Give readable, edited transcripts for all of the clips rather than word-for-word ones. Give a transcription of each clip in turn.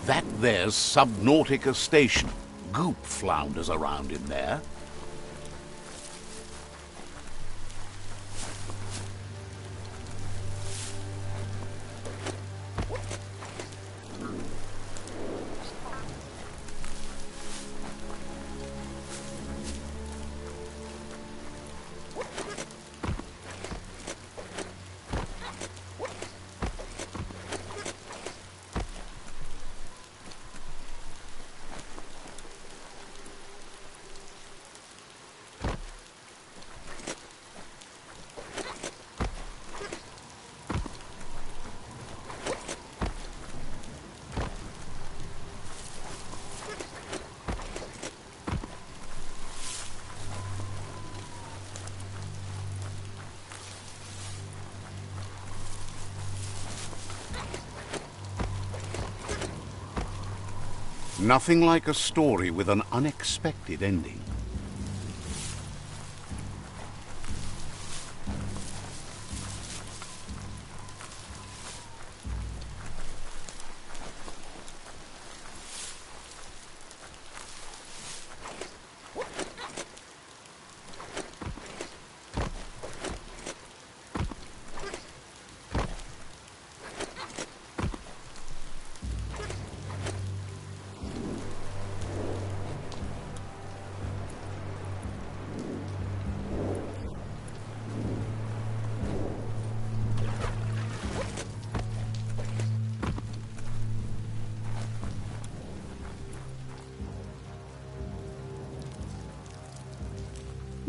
That there's Subnautica Station. Goop flounders around in there. Nothing like a story with an unexpected ending.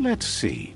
Let's see.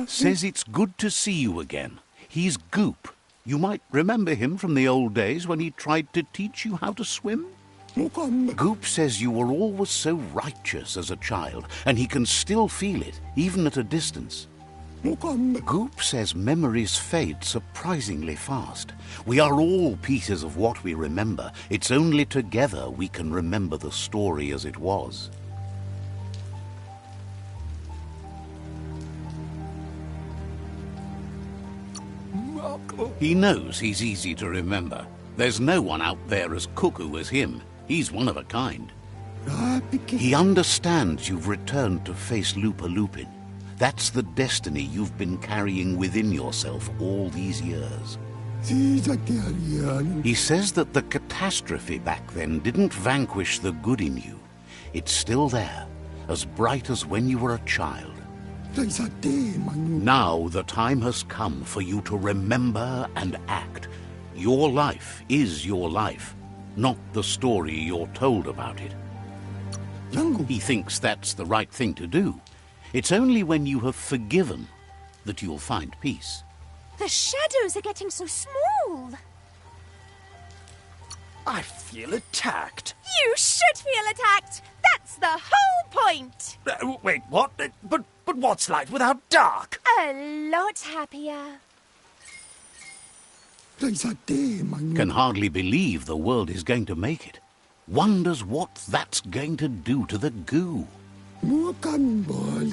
Says it's good to see you again. He's Goop. You might remember him from the old days when he tried to teach you how to swim. Goop says you were always so righteous as a child, and he can still feel it, even at a distance. Goop says memories fade surprisingly fast. We are all pieces of what we remember. It's only together we can remember the story as it was. He knows he's easy to remember. There's no one out there as cuckoo as him. He's one of a kind. He understands you've returned to face Lupa Lupin. That's the destiny you've been carrying within yourself all these years. He says that the catastrophe back then didn't vanquish the good in you. It's still there, as bright as when you were a child. Now the time has come for you to remember and act. Your life is your life, not the story you're told about it. He thinks that's the right thing to do. It's only when you have forgiven that you'll find peace. The shadows are getting so small. I feel attacked. You should feel attacked. That's the whole point. Wait, what? But what's light without dark? A lot happier. Can hardly believe the world is going to make it. Wonders what that's going to do to the goo.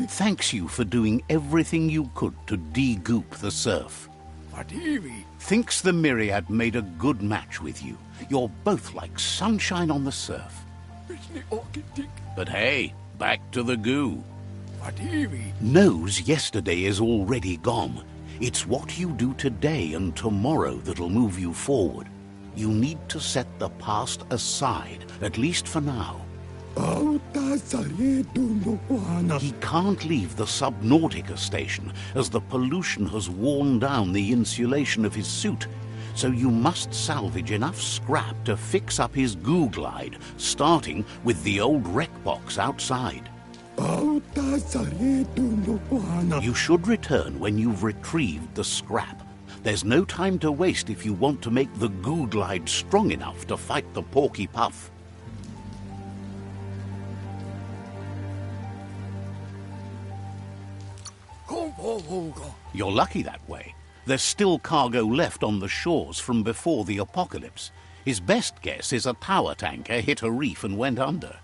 Thanks you for doing everything you could to de-goop the surf. Thinks the Myriad made a good match with you. You're both like sunshine on the surf. But hey, back to the goo. Knows yesterday is already gone. It's what you do today and tomorrow that'll move you forward. You need to set the past aside, at least for now. He can't leave the Subnautica station, as the pollution has worn down the insulation of his suit. So you must salvage enough scrap to fix up his goo glide, starting with the old wreck box outside. You should return when you've retrieved the scrap. There's no time to waste if you want to make the goo glide strong enough to fight the Porky Puff. You're lucky that way. There's still cargo left on the shores from before the apocalypse. His best guess is a power tanker hit a reef and went under.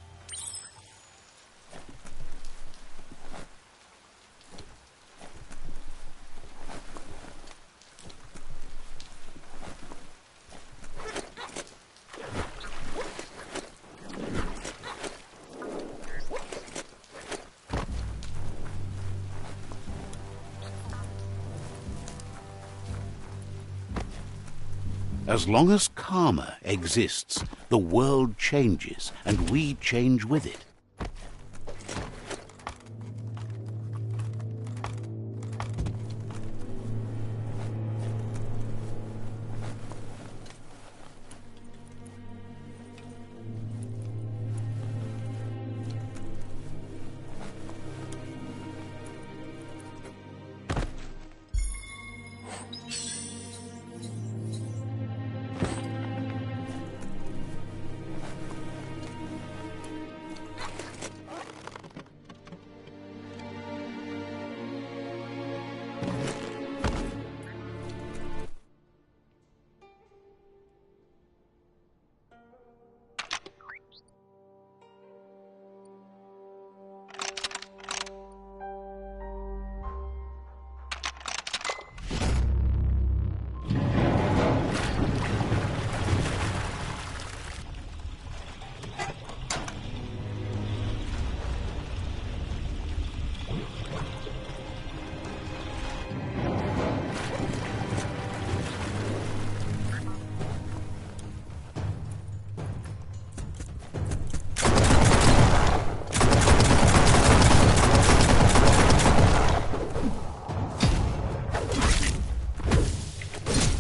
As long as karma exists, the world changes, and we change with it.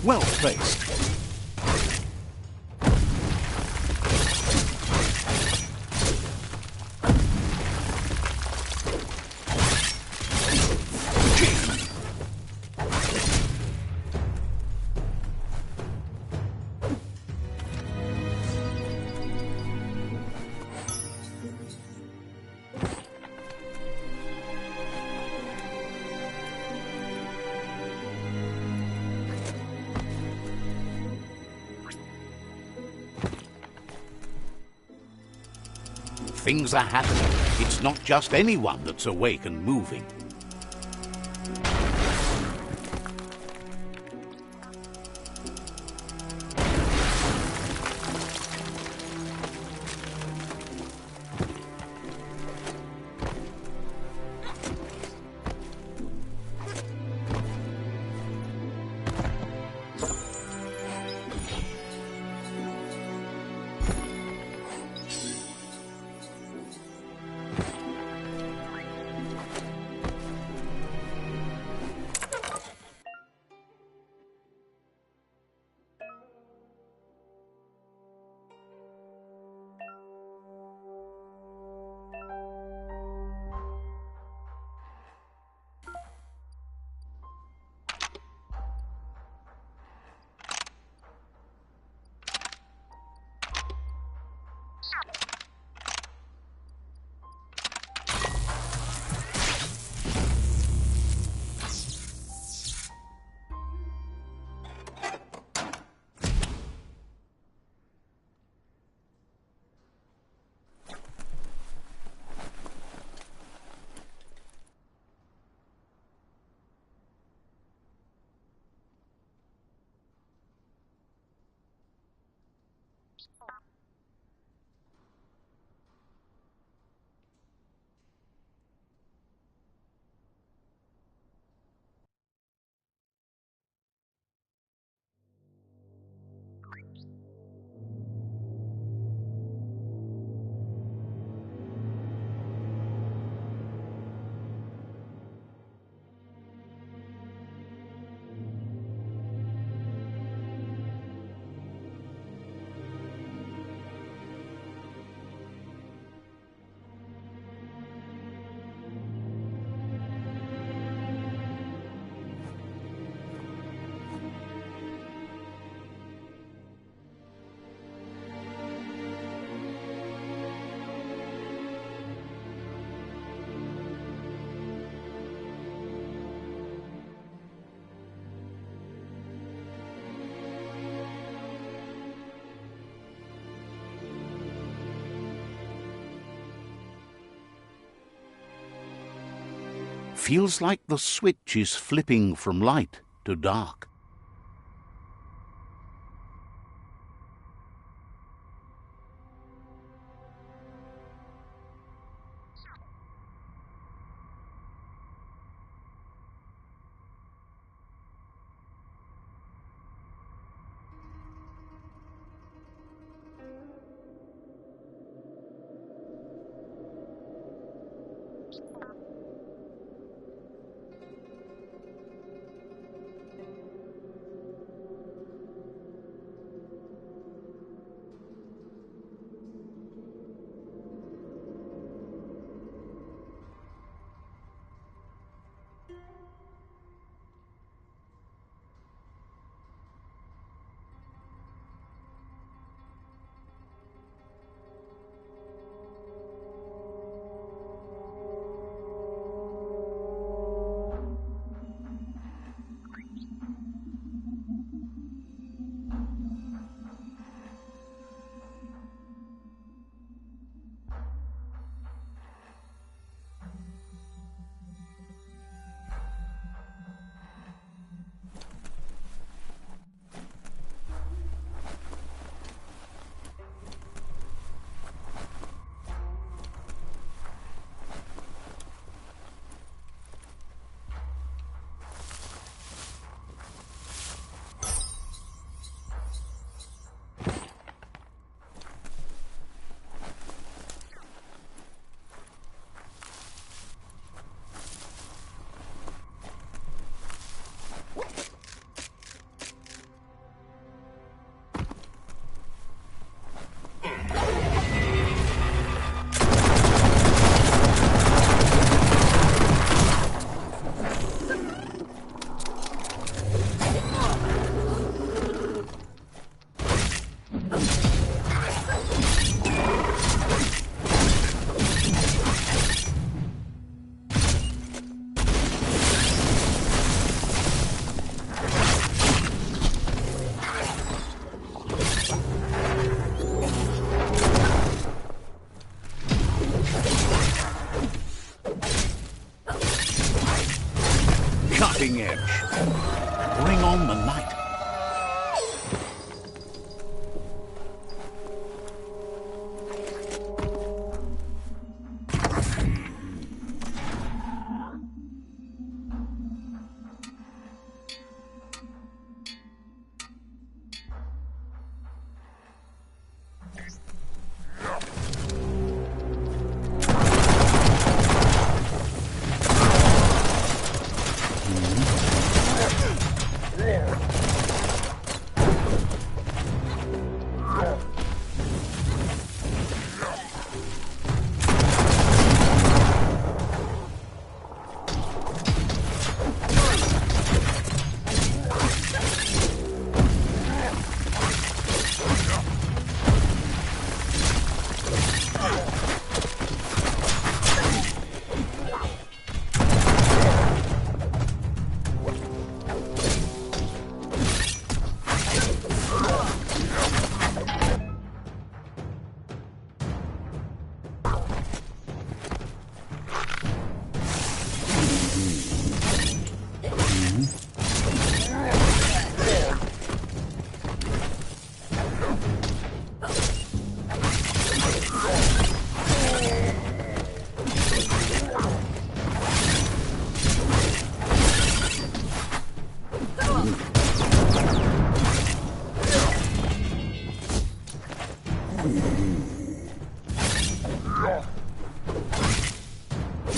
Well placed. Things are happening. It's not just anyone that's awake and moving. Feels like the switch is flipping from light to dark. cutting edge. Bring on the night.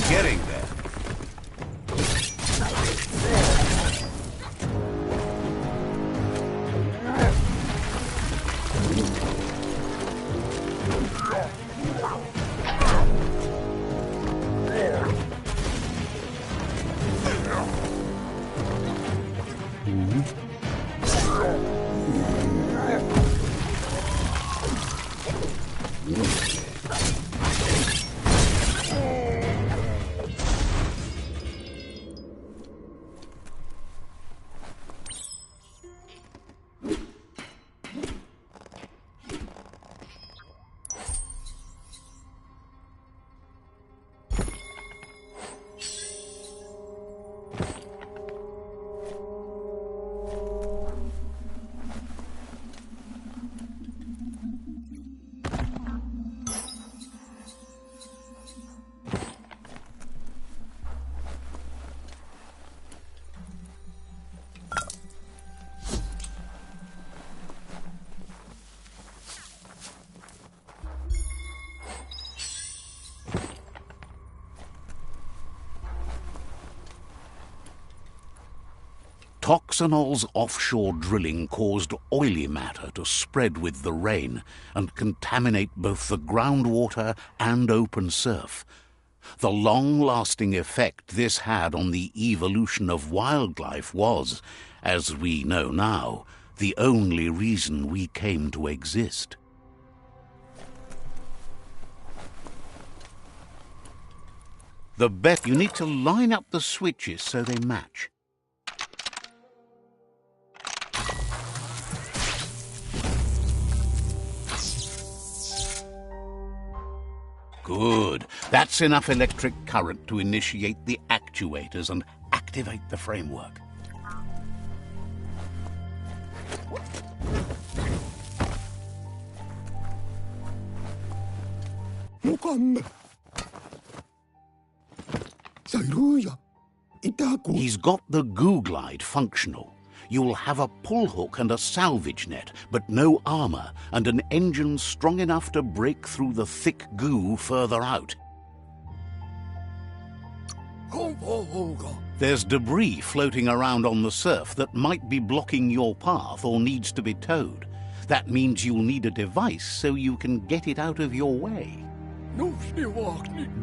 Getting there. Toxanol's offshore drilling caused oily matter to spread with the rain and contaminate both the groundwater and open surf. The long-lasting effect this had on the evolution of wildlife was, as we know now, the only reason we came to exist. You need to line up the switches so they match. Good. That's enough electric current to initiate the actuators and activate the framework. He's got the goo glide functional. You'll have a pull hook and a salvage net, but no armor, and an engine strong enough to break through the thick goo further out. There's debris floating around on the surf that might be blocking your path or needs to be towed. That means you'll need a device so you can get it out of your way.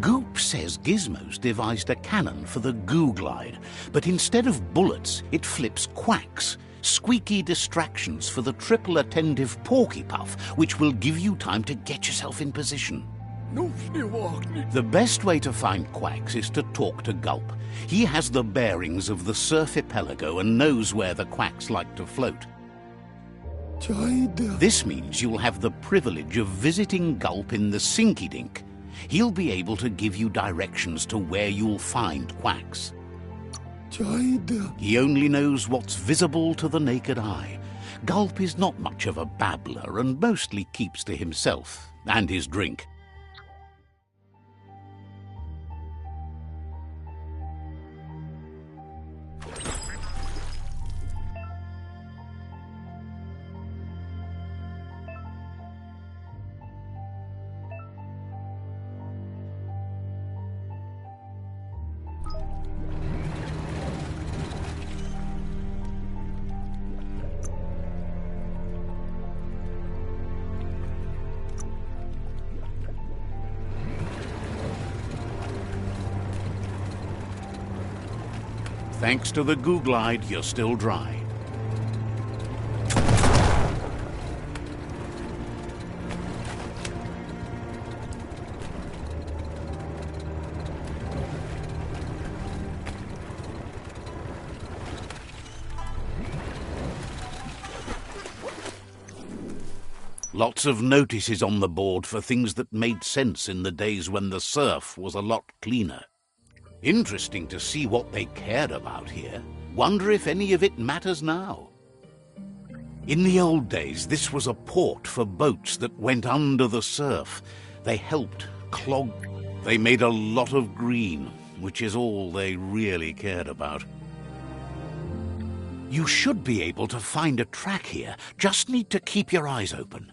Goop says Gizmo's devised a cannon for the goo glide, but instead of bullets, it flips quacks, squeaky distractions for the triple attentive porky puff, which will give you time to get yourself in position. The best way to find quacks is to talk to Gulp. He has the bearings of the surf archipelago and knows where the quacks like to float. This means you'll have the privilege of visiting Gulp in the Sinky Dink. He'll be able to give you directions to where you'll find quacks. He only knows what's visible to the naked eye. Gulp is not much of a babbler and mostly keeps to himself and his drink. Thanks to the goo glide, you're still dry. Lots of notices on the board for things that made sense in the days when the surf was a lot cleaner. Interesting to see what they cared about here. Wonder if any of it matters now. In the old days, this was a port for boats that went under the surf. They helped clog. They made a lot of green, which is all they really cared about. You should be able to find a track here. Just need to keep your eyes open.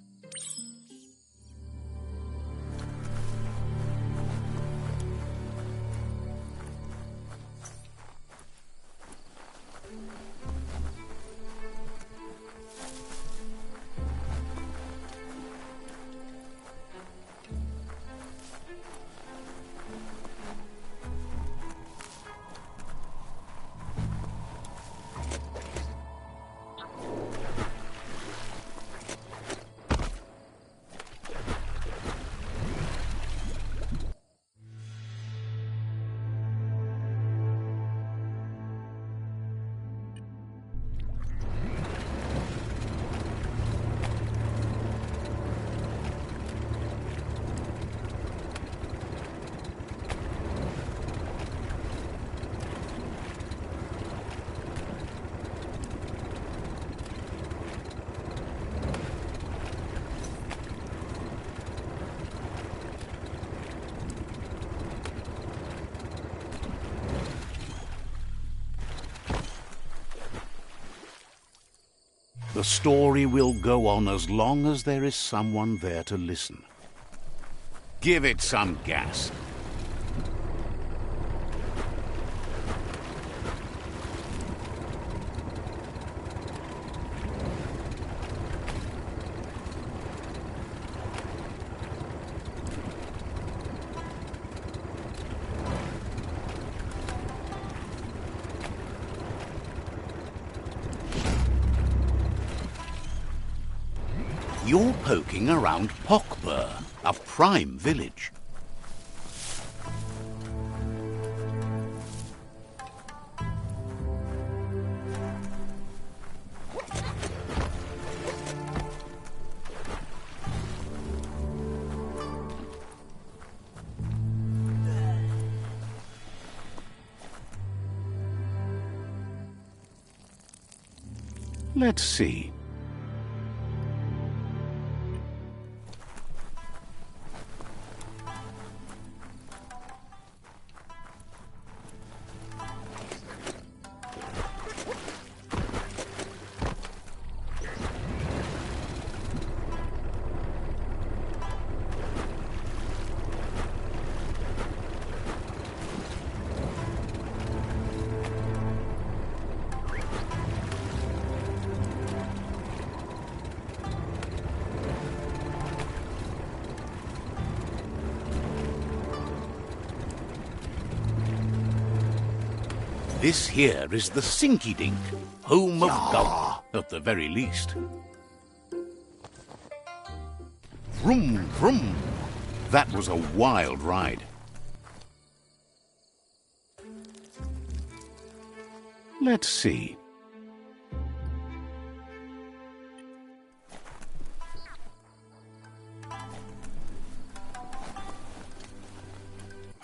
The story will go on as long as there is someone there to listen. Give it some gas. You're poking around Pockbur, a prime village. Let's see. This here is the Sinky Dink, home of Gulp, at the very least. Vroom, vroom. That was a wild ride. Let's see.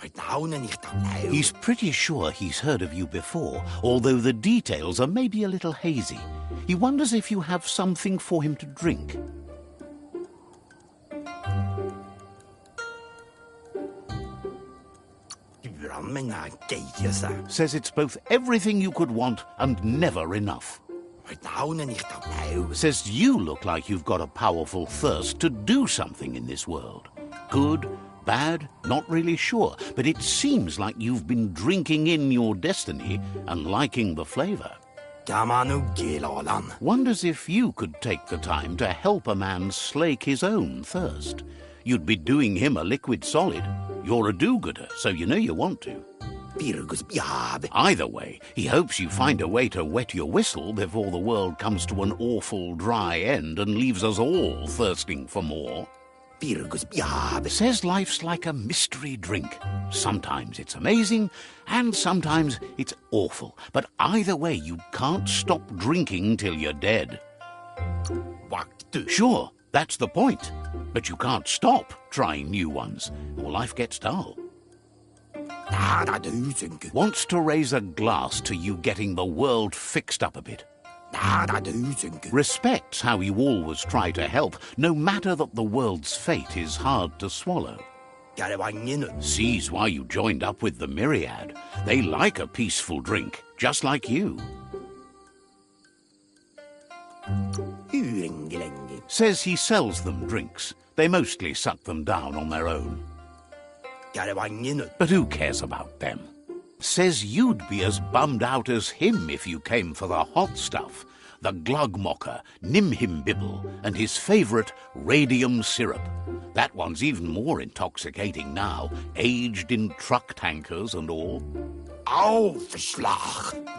Right now, He's pretty sure he's heard of you before, although the details are maybe a little hazy. He wonders if you have something for him to drink. Says it's both everything you could want and never enough. Says you look like you've got a powerful thirst to do something in this world. Good, bad, not really sure, but it seems like you've been drinking in your destiny and liking the flavor. Wonders if you could take the time to help a man slake his own thirst. You'd be doing him a liquid solid. You're a do-gooder, so you know you want to. Either way, he hopes you find a way to wet your whistle before the world comes to an awful dry end and leaves us all thirsting for more. Says life's like a mystery drink. Sometimes it's amazing, and sometimes it's awful. But either way, you can't stop drinking till you're dead. Sure, that's the point. But you can't stop trying new ones, or life gets dull. Wants to raise a glass to you getting the world fixed up a bit. Respects how you always try to help, no matter that the world's fate is hard to swallow. Sees why you joined up with the myriad. They like a peaceful drink, just like you. Says he sells them drinks. They mostly suck them down on their own. But who cares about them? Says you'd be as bummed out as him if you came for the hot stuff. The glugmocker, Nimhimbibble, and his favourite radium syrup. That one's even more intoxicating now, aged in truck tankers and all.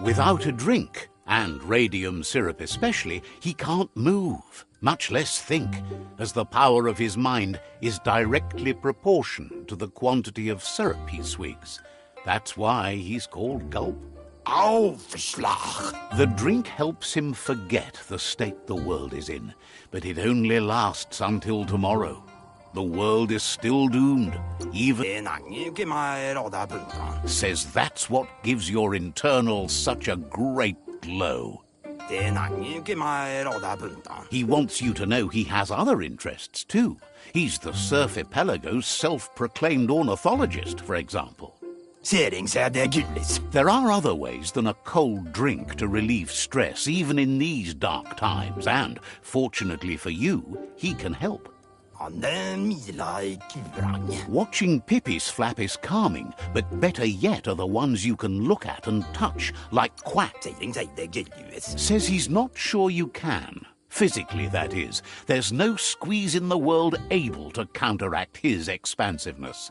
Without a drink, and radium syrup especially, he can't move, much less think, as the power of his mind is directly proportioned to the quantity of syrup he swigs. That's why he's called Gulp. The drink helps him forget the state the world is in, but it only lasts until tomorrow. The world is still doomed, even... Says that's what gives your internal such a great glow. He wants you to know he has other interests too. He's the Surf Archipelago's self-proclaimed ornithologist, for example. There are other ways than a cold drink to relieve stress, even in these dark times, and, fortunately for you, he can help. Watching Pippi's flap is calming, but better yet are the ones you can look at and touch, like Quack. Says he's not sure you can. Physically, that is. There's no squeeze in the world able to counteract his expansiveness.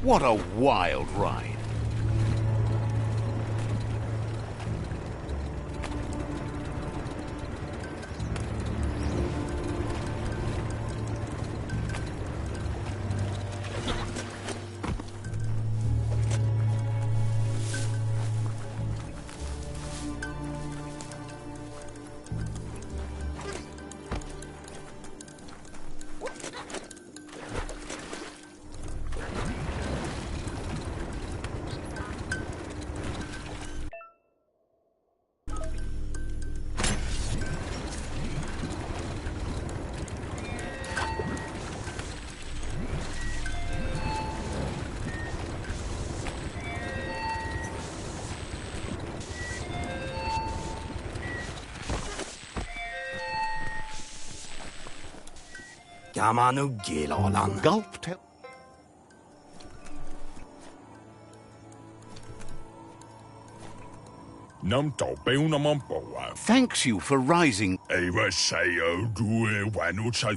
What a wild ride. Gamanu Gilolan. Gulp tell. Nam to beuna mampoa. Thanks you for rising. Eva sayo due wanu say.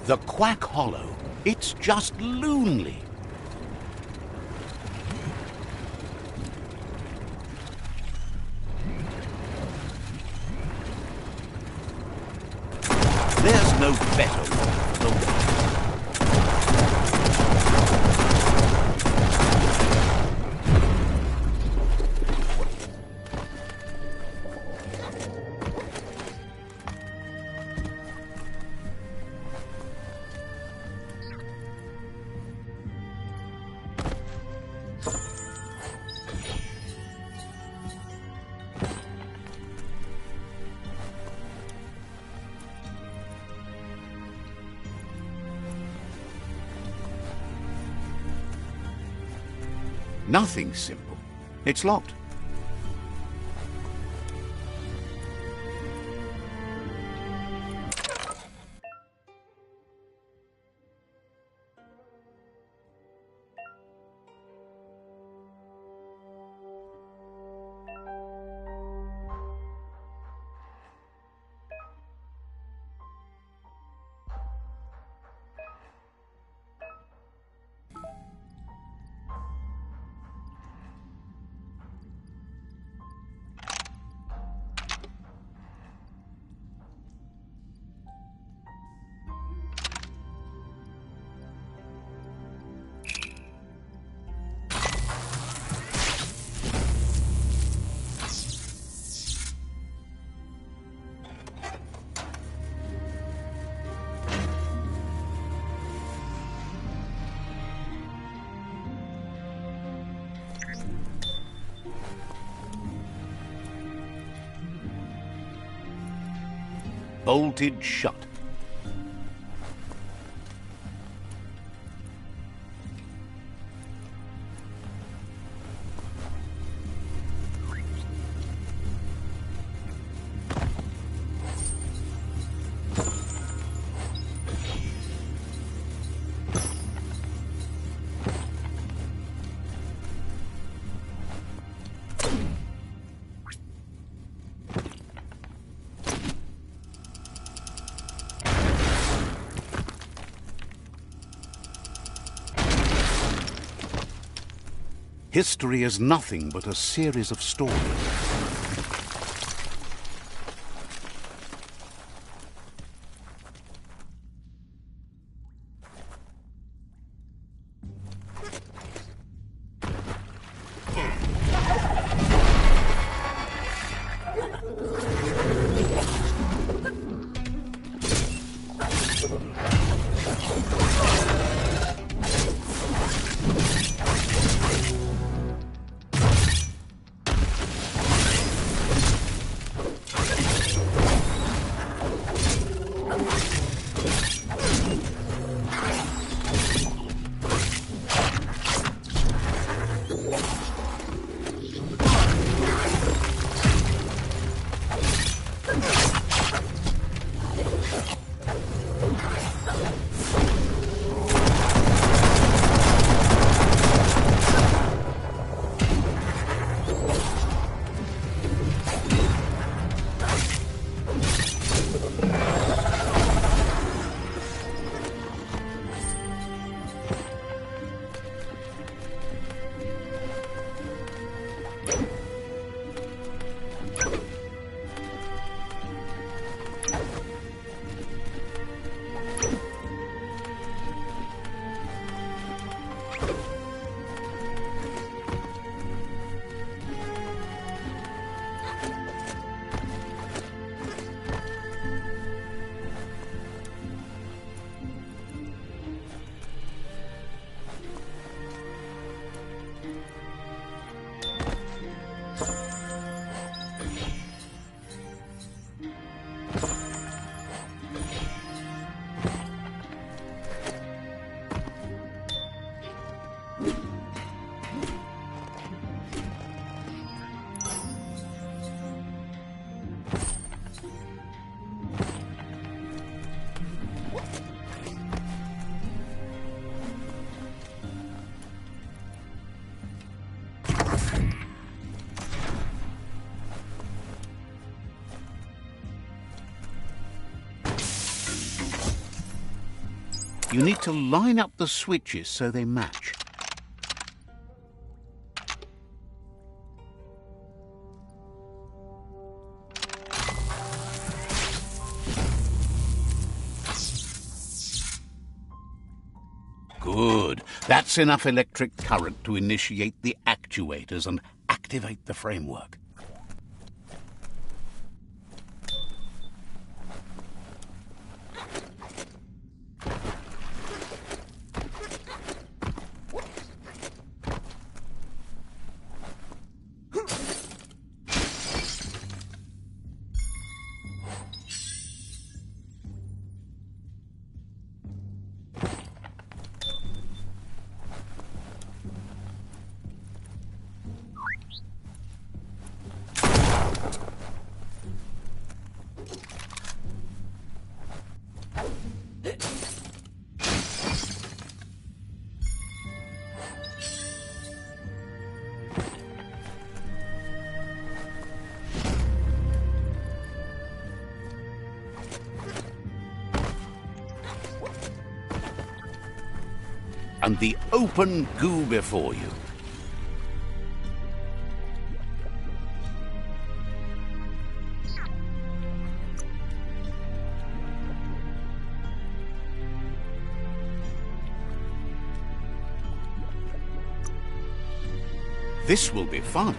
The Quack Hollow. It's just loonly. There's no better one than one. Nothing's simple. It's locked. Bolted shut. History is nothing but a series of stories. You need to line up the switches so they match. Good. That's enough electric current to initiate the actuators and activate the framework. And the open goo before you. This will be fun.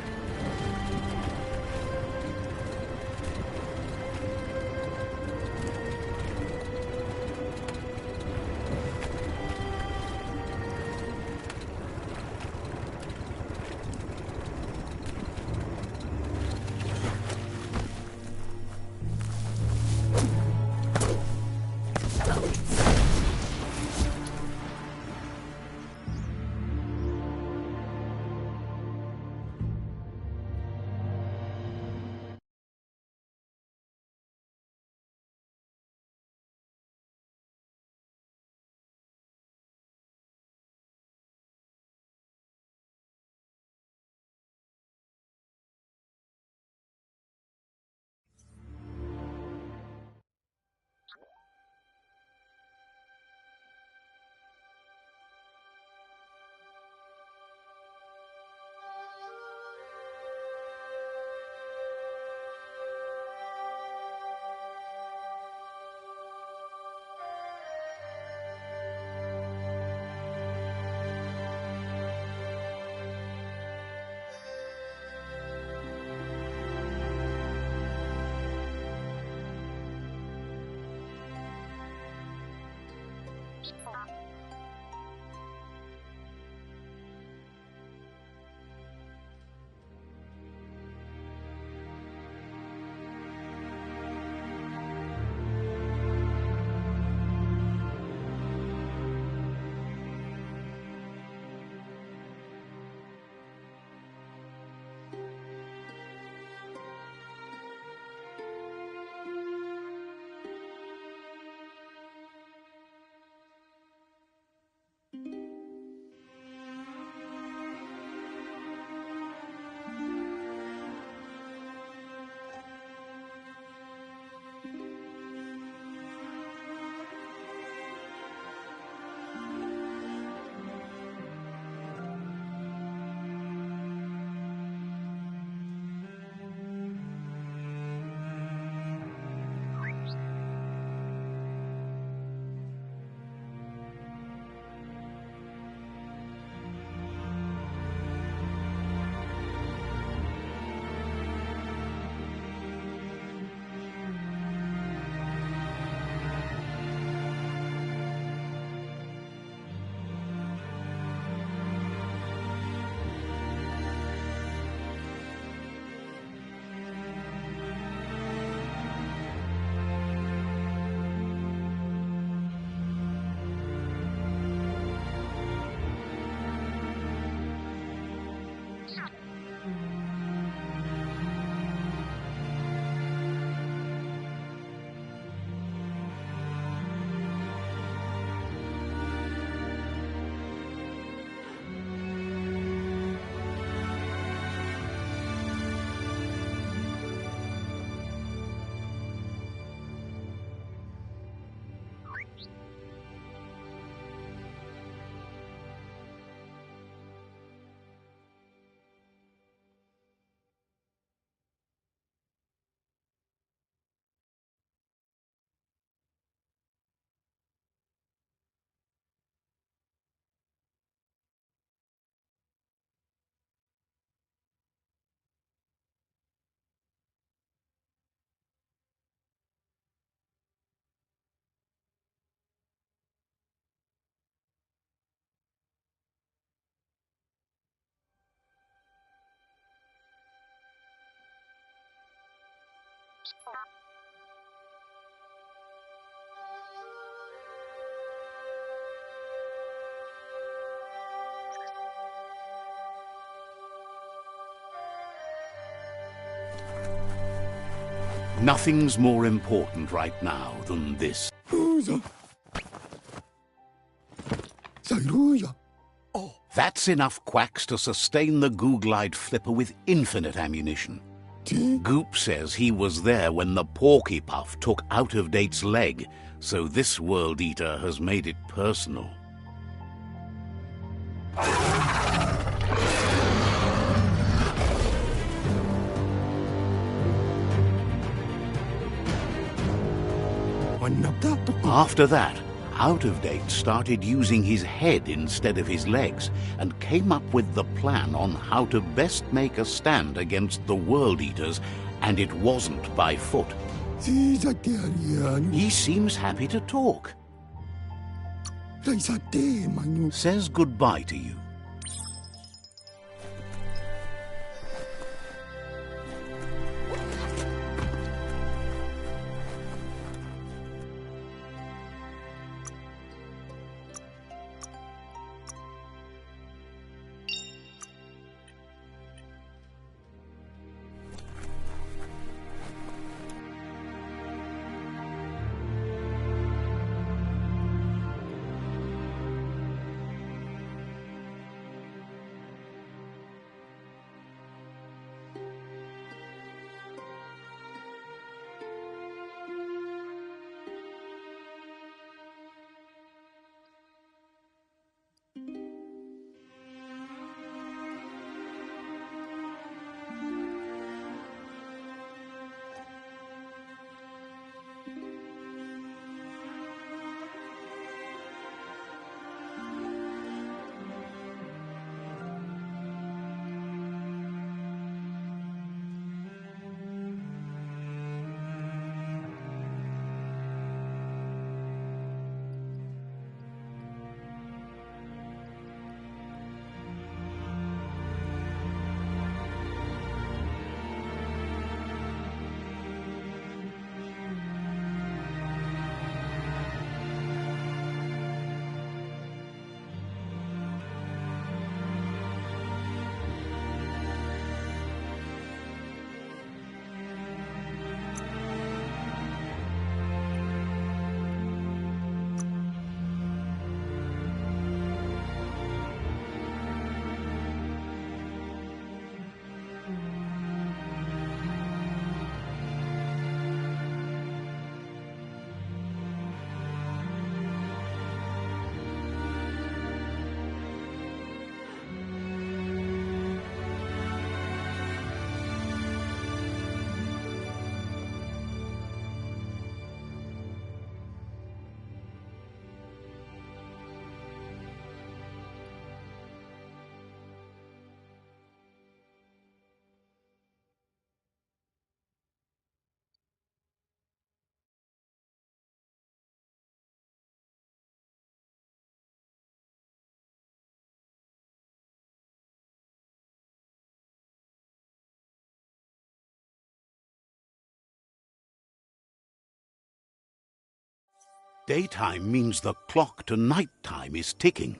Nothing's more important right now than this. That's enough quacks to sustain the Googlide flipper with infinite ammunition. Goop says he was there when the Porky Puff took Out-of-Date's leg, so this World Eater has made it personal. After that, Out-of-Date started using his head instead of his legs and came up with the plan on how to best make a stand against the World Eaters, and it wasn't by foot. He seems happy to talk. Says goodbye to you. Daytime means the clock to nighttime is ticking.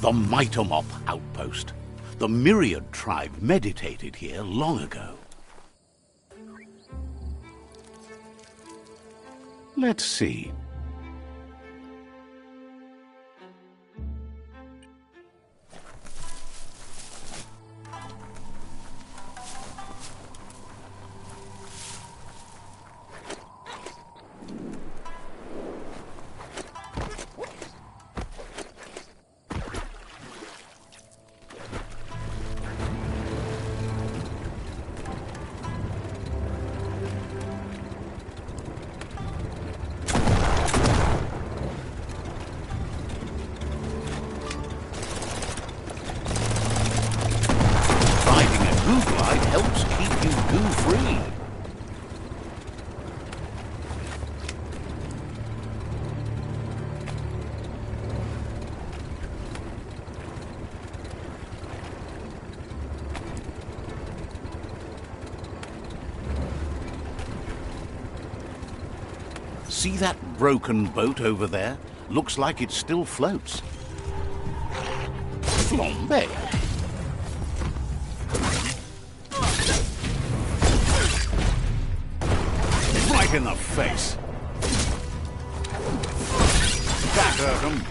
The Mitomop outpost. The Myriad tribe meditated here long ago. Let's see. Glide helps keep you goo-free. See that broken boat over there? Looks like it still floats. Flambe! Right in the face. That hurt him.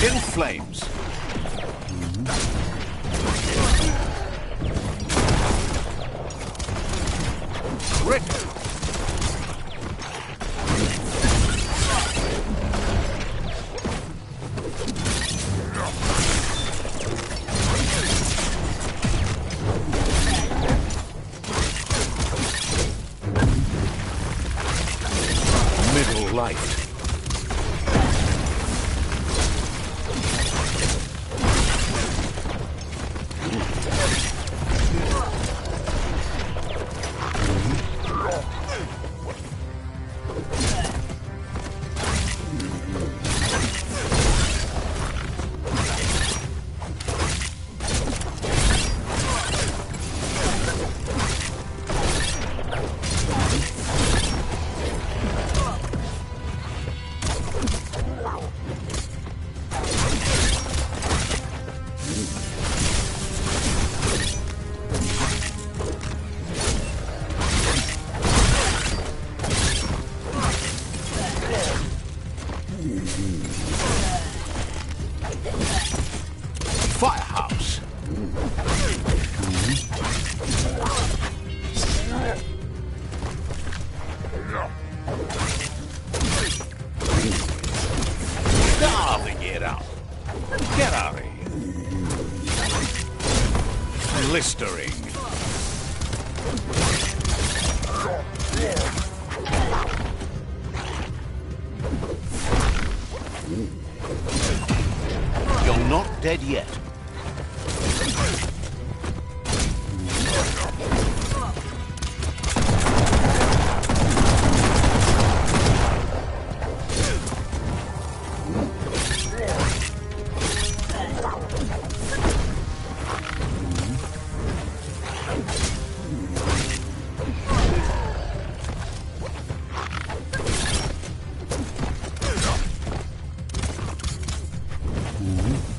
In flames. Rick. Middle light. Firehouse. Get out. Get out of here. Blistering. You're not dead yet. Mm-hmm.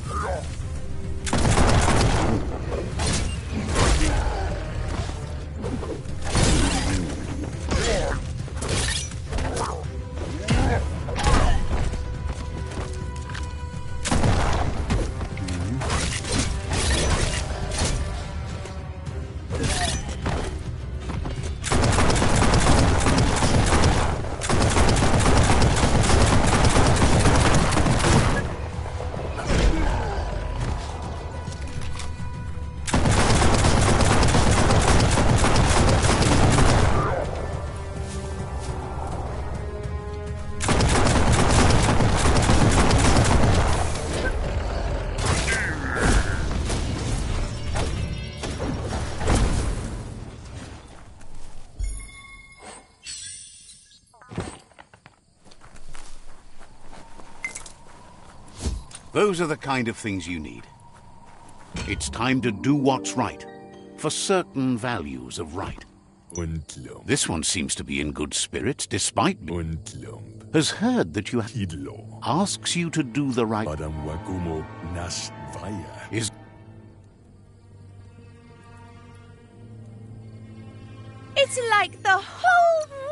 Those are the kind of things you need. It's time to do what's right, for certain values of right. Untlump. This one seems to be in good spirits, despite Untlump. has heard that you Kidlo. asks you to do the right Padam wakumo nas vaya. is It's like the whole...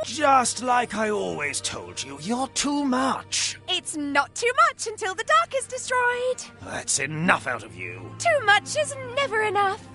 Just like I always told you, you're too much. It's not too much until the dark is destroyed. That's enough out of you. Too much is never enough.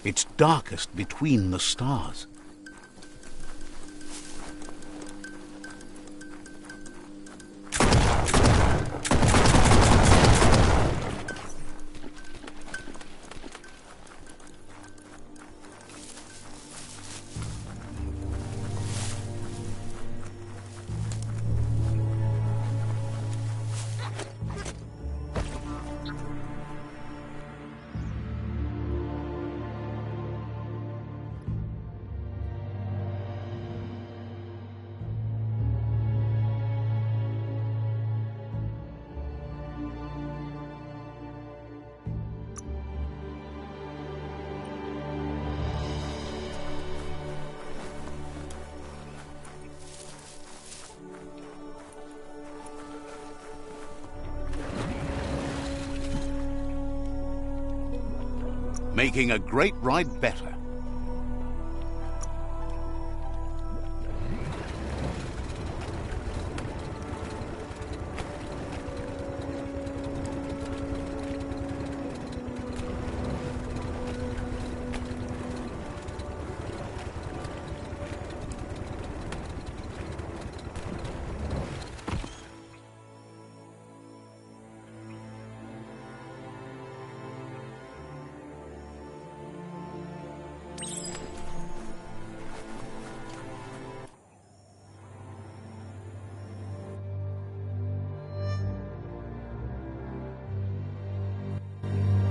It's darkest between the stars. Making a great ride better.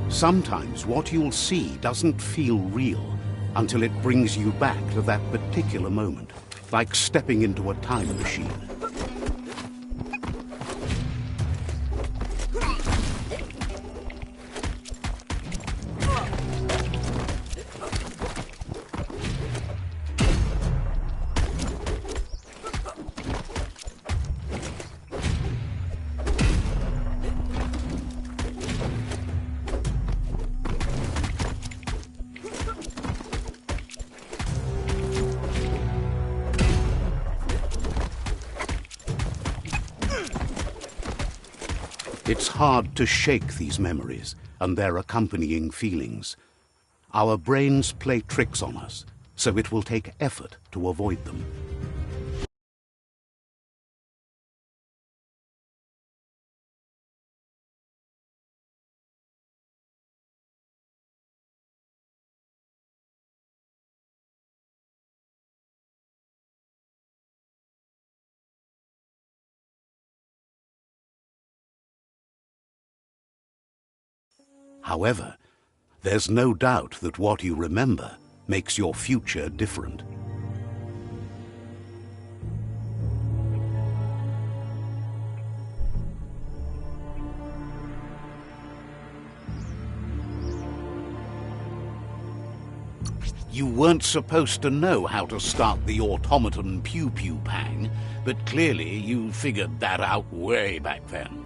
Sometimes what you'll see doesn't feel real until it brings you back to that particular moment, like stepping into a time machine. It's hard to shake these memories and their accompanying feelings. Our brains play tricks on us, so it will take effort to avoid them. However, there's no doubt that what you remember makes your future different. You weren't supposed to know how to start the automaton pew-pew pang, but clearly you figured that out way back then.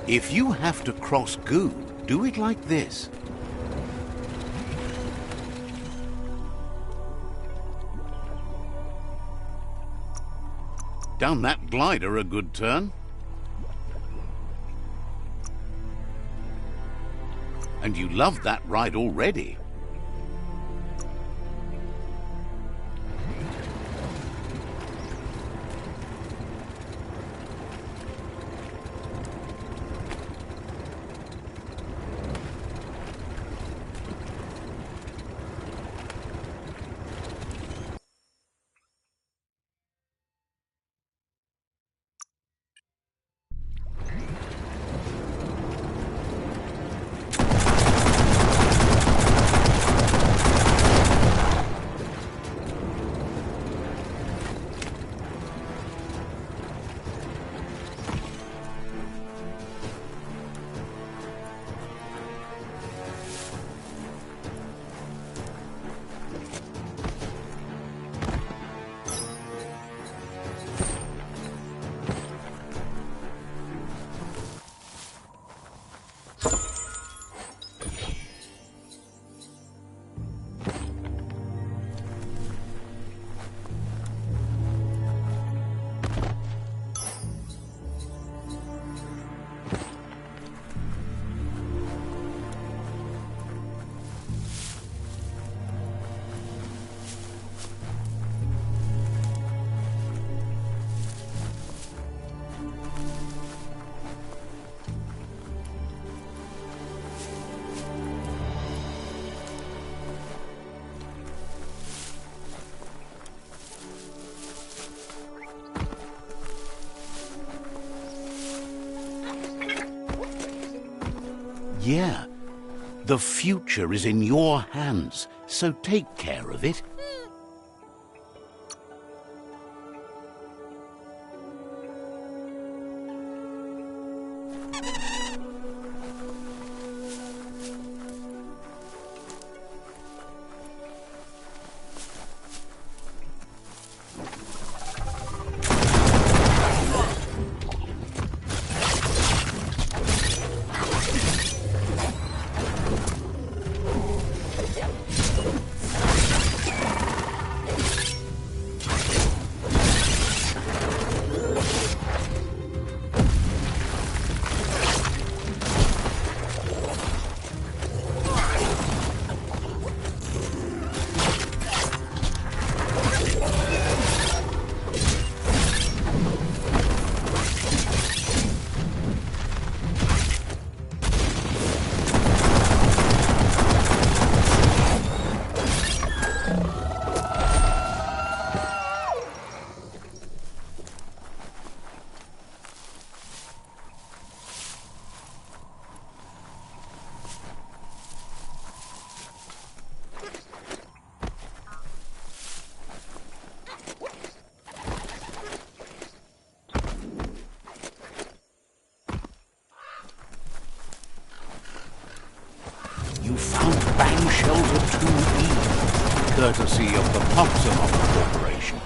If you have to cross goo, do it like this. Down that glider a good turn. And you love that ride already. Yeah, the future is in your hands, so take care of it. You found Bang Shelter 2E, courtesy of the profissional Corporation.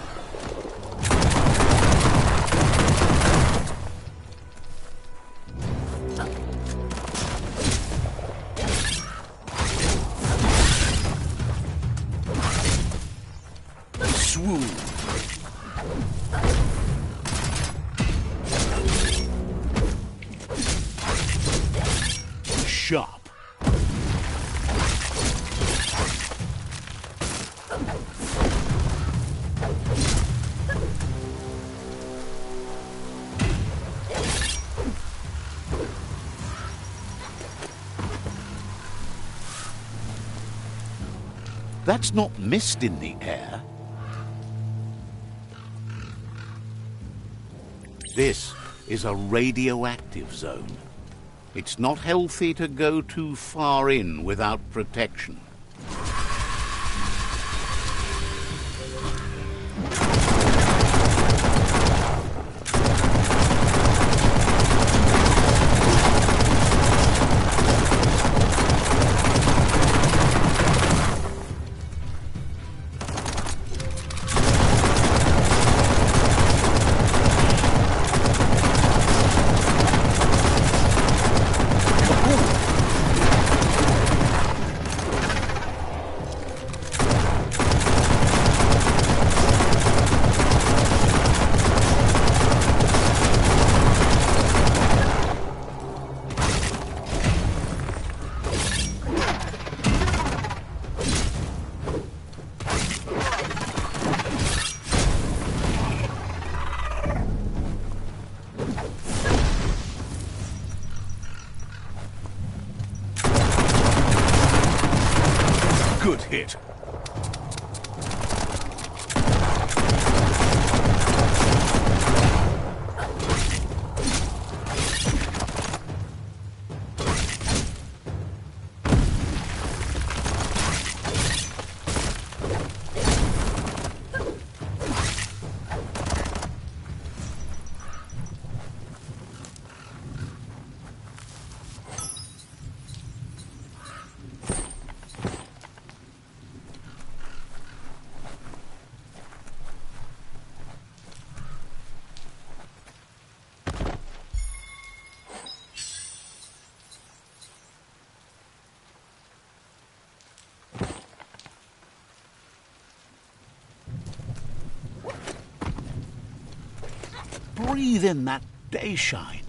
Swoon. Sharp. That's not mist in the air. This is a radioactive zone. It's not healthy to go too far in without protection. Good hit. Breathe in that day shine.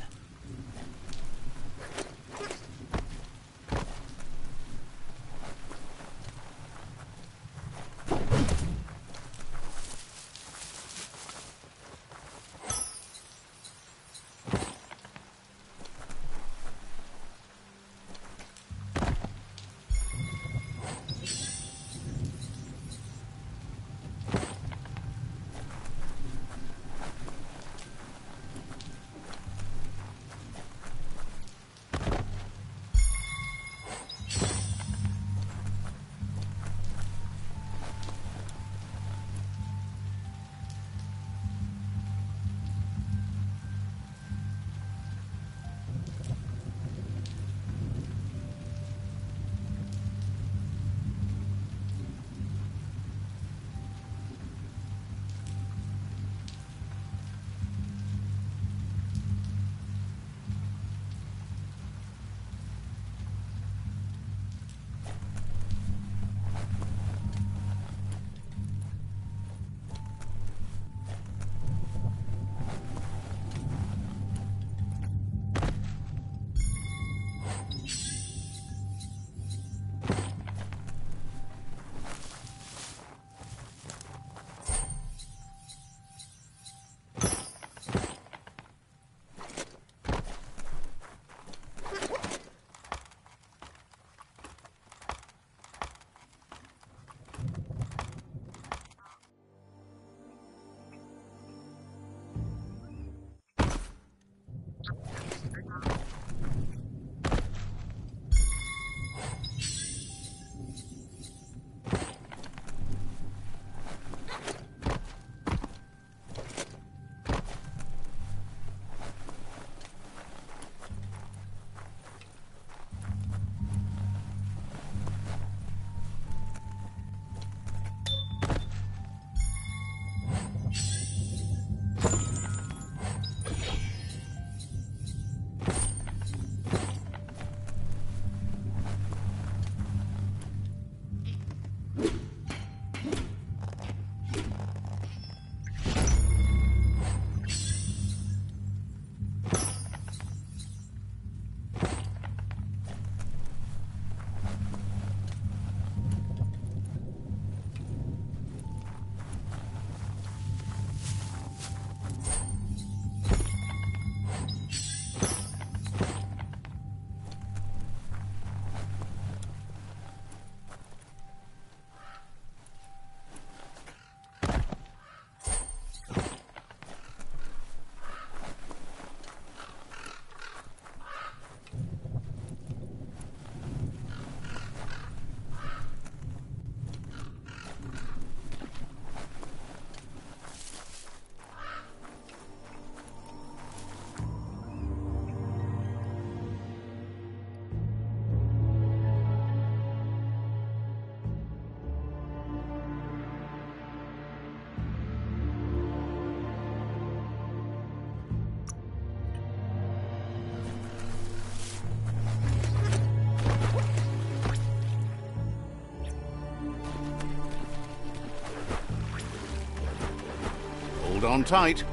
Hold on tight.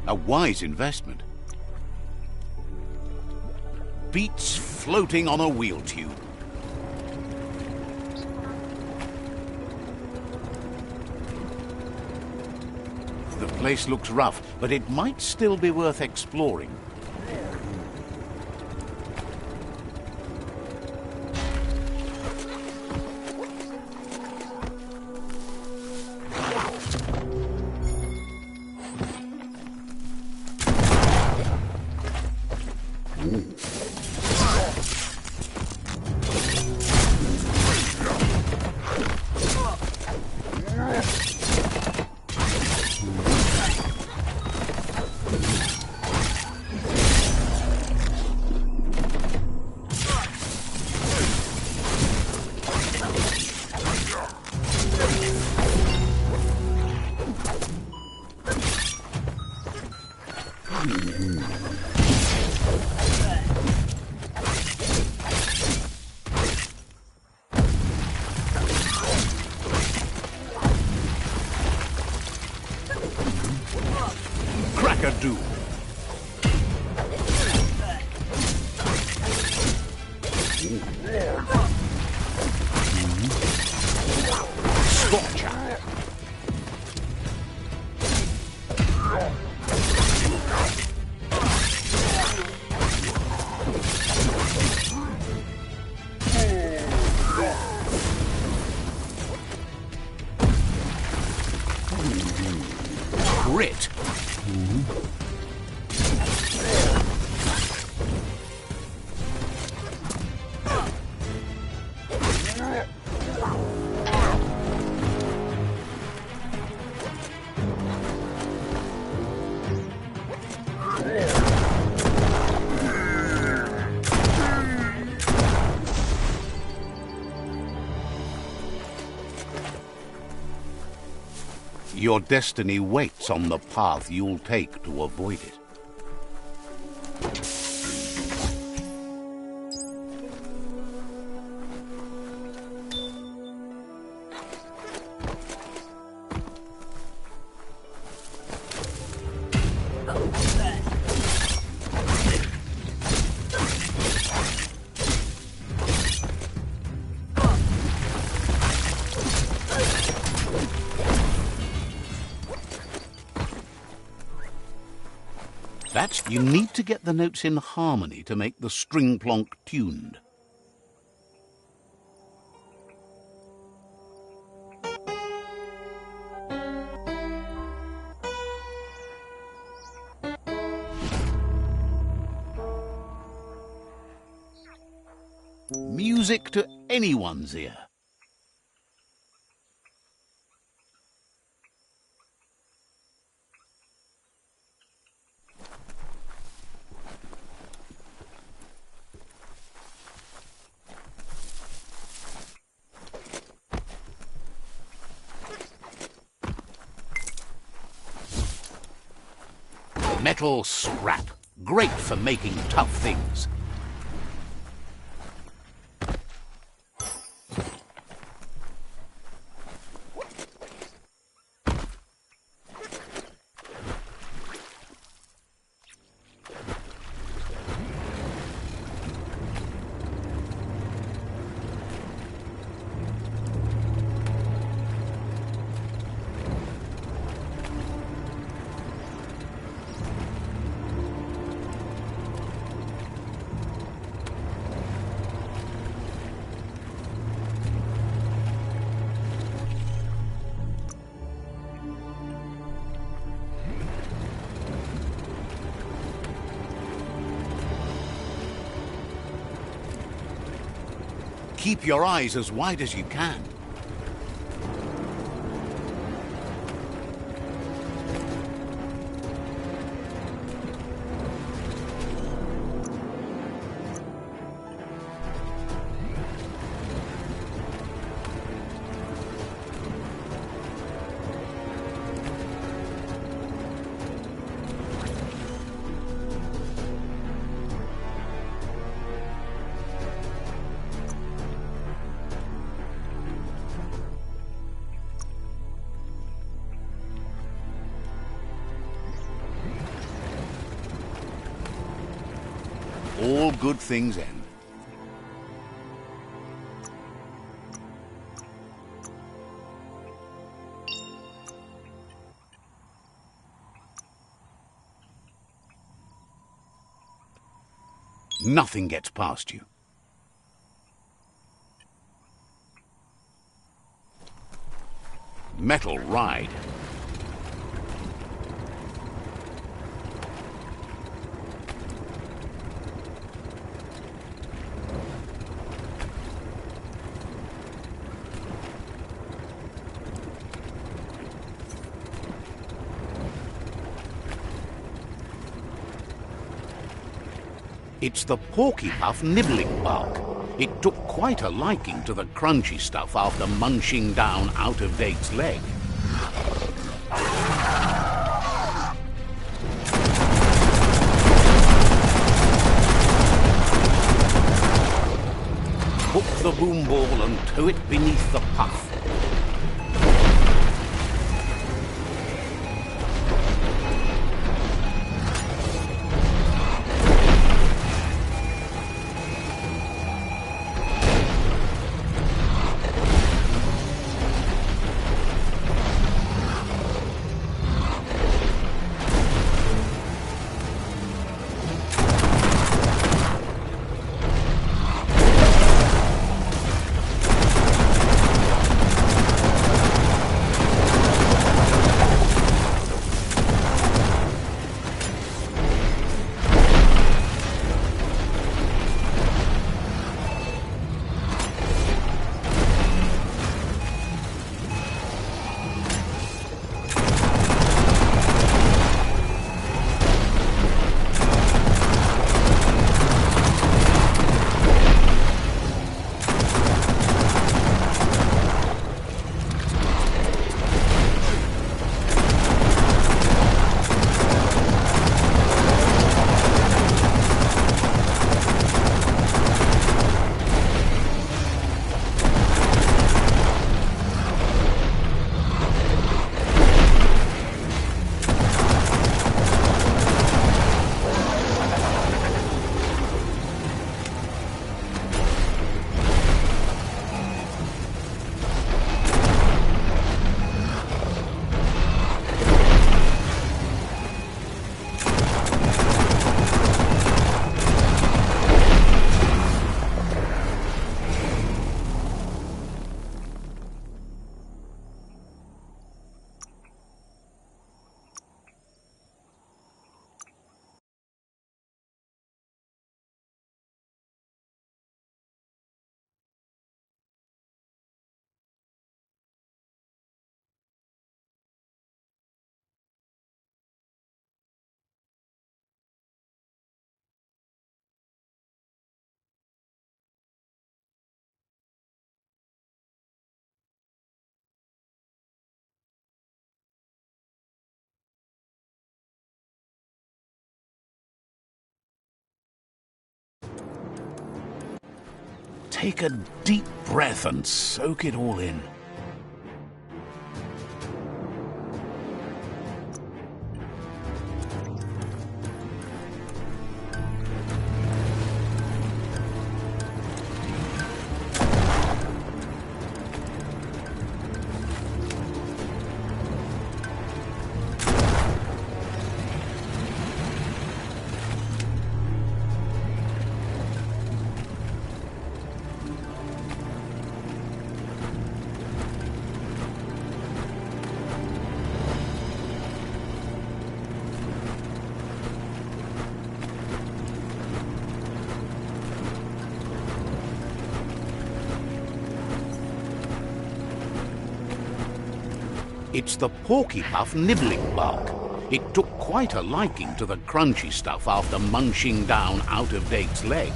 A wise investment. Beats floating on a wheel tube. The place looks rough, but it might still be worth exploring. Crack-a-doo. Scorcher. Grit. Your destiny waits on the path you'll take to avoid it. You need to get the notes in harmony to make the string plonk tuned. Music to anyone's ear. Metal scrap. Great for making tough things. Keep your eyes as wide as you can. good things end. Nothing gets past you. Metal ride. It's the porky-puff nibbling bark. It took quite a liking to the crunchy stuff after munching down out-of-date's leg. Hook the boom ball and tow it beneath the puff. Take a deep breath and soak it all in. It's the porky-puff nibbling bark. It took quite a liking to the crunchy stuff after munching down out-of-date's leg.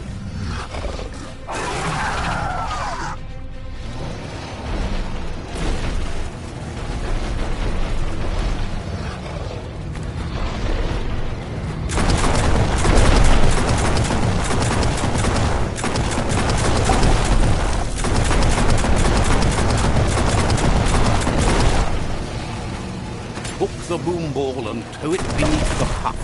Hook the boom ball and tow it beneath the puff.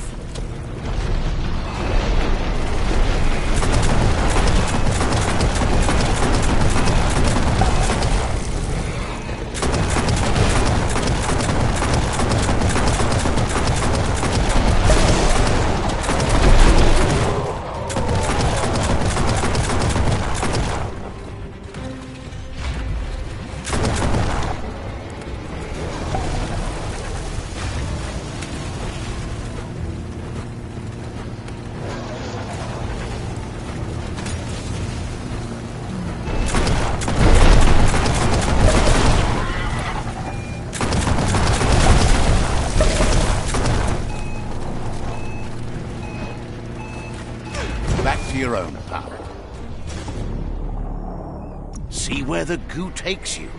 where the goo takes you.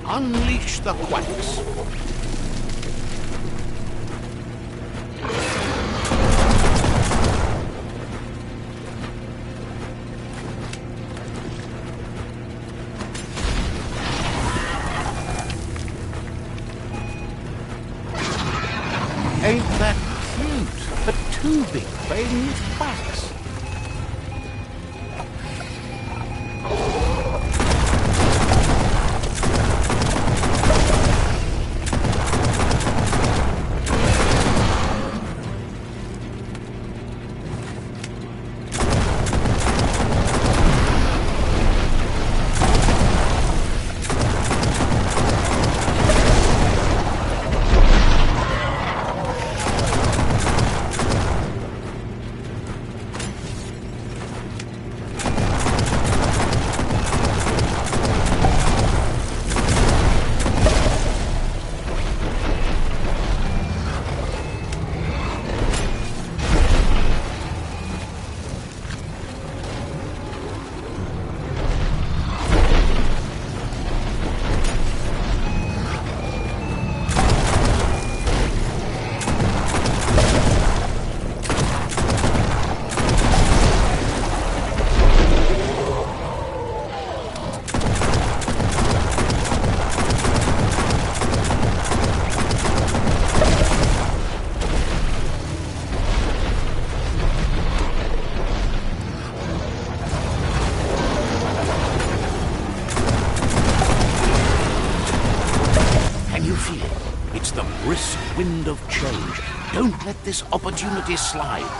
Unleash the quacks. Ain't that cute? The two big playing with quacks. Brisk wind of change. Don't let this opportunity slide.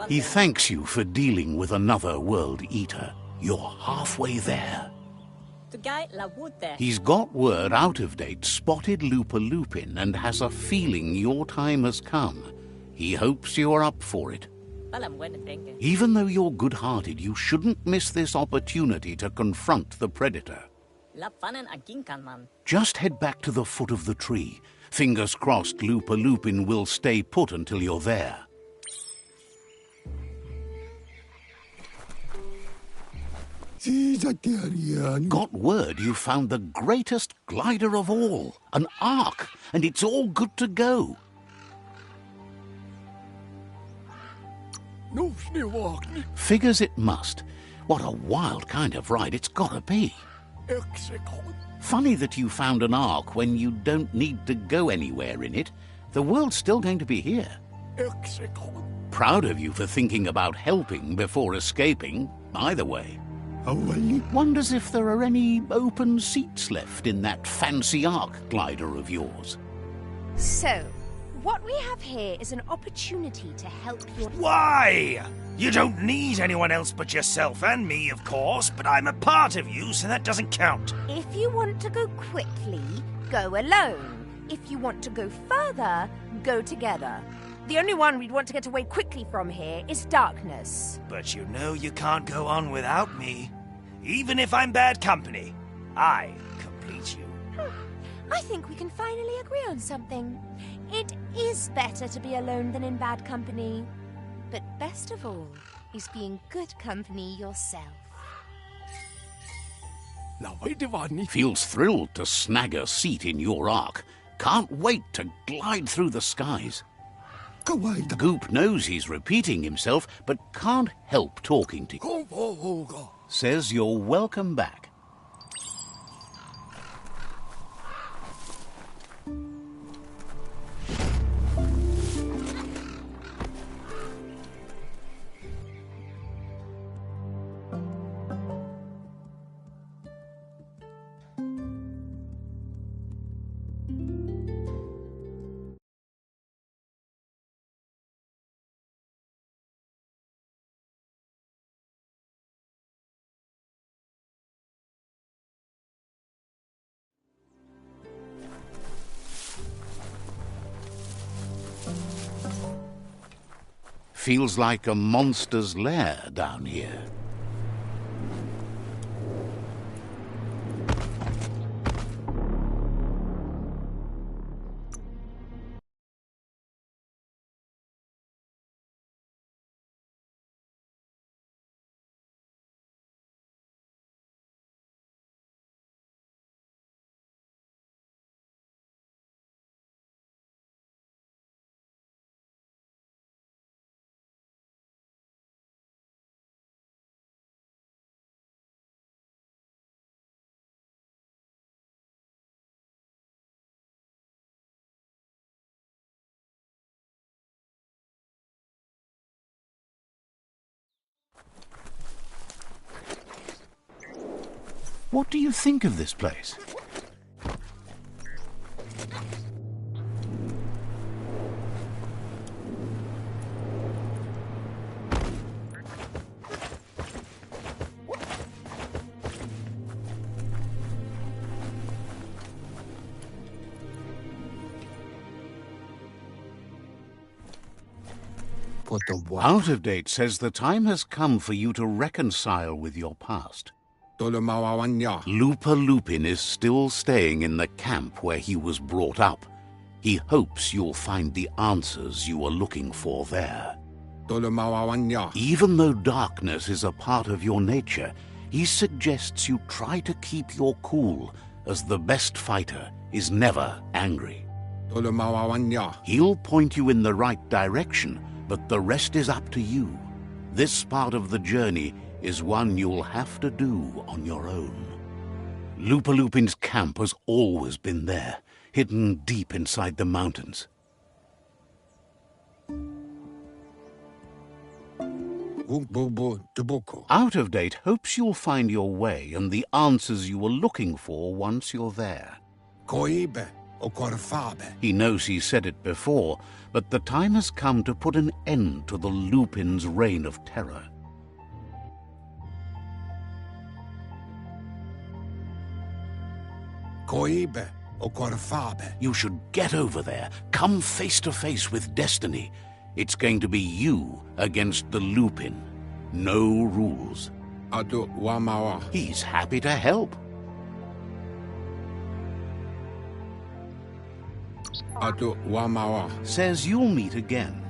He thanks you for dealing with another world eater. You're halfway there. He's got word Out of Date spotted Lupin and has a feeling your time has come. He hopes you're up for it. Even though you're good-hearted, you shouldn't miss this opportunity to confront the predator. Just head back to the foot of the tree. Fingers crossed Lupin will stay put until you're there. Got word you found the greatest glider of all, an Ark, and it's all good to go. Figures it must. What a wild kind of ride it's gotta be. Funny that you found an Ark when you don't need to go anywhere in it. The world's still going to be here. Proud of you for thinking about helping before escaping, either way. Wonders if there are any open seats left in that fancy Ark glider of yours. So, what we have here is an opportunity to help your... Why? You don't need anyone else but yourself and me, of course, but I'm a part of you, so that doesn't count. If you want to go quickly, go alone. If you want to go further, go together. The only one we'd want to get away quickly from here is darkness. But you know you can't go on without me. Even if I'm bad company, I complete you. I think we can finally agree on something. It is better to be alone than in bad company. But best of all is being good company yourself. Feels thrilled to snag a seat in your Ark. Can't wait to glide through the skies. Goop knows he's repeating himself, but can't help talking to you. Says you're welcome back. Feels like a monster's lair down here. What do you think of this place? Out of Date says the time has come for you to reconcile with your past. Lupin is still staying in the camp where he was brought up. He hopes you'll find the answers you are looking for there. Even though darkness is a part of your nature, he suggests you try to keep your cool, as the best fighter is never angry. He'll point you in the right direction, but the rest is up to you. This part of the journey is one you'll have to do on your own. Lupin's camp has always been there, hidden deep inside the mountains. Out of Date hopes you'll find your way and the answers you were looking for once you're there. He knows he said it before, but the time has come to put an end to the Lupin's reign of terror. You should get over there. Come face to face with destiny. It's going to be you against the Lupin. No rules. He's happy to help. Says you'll meet again.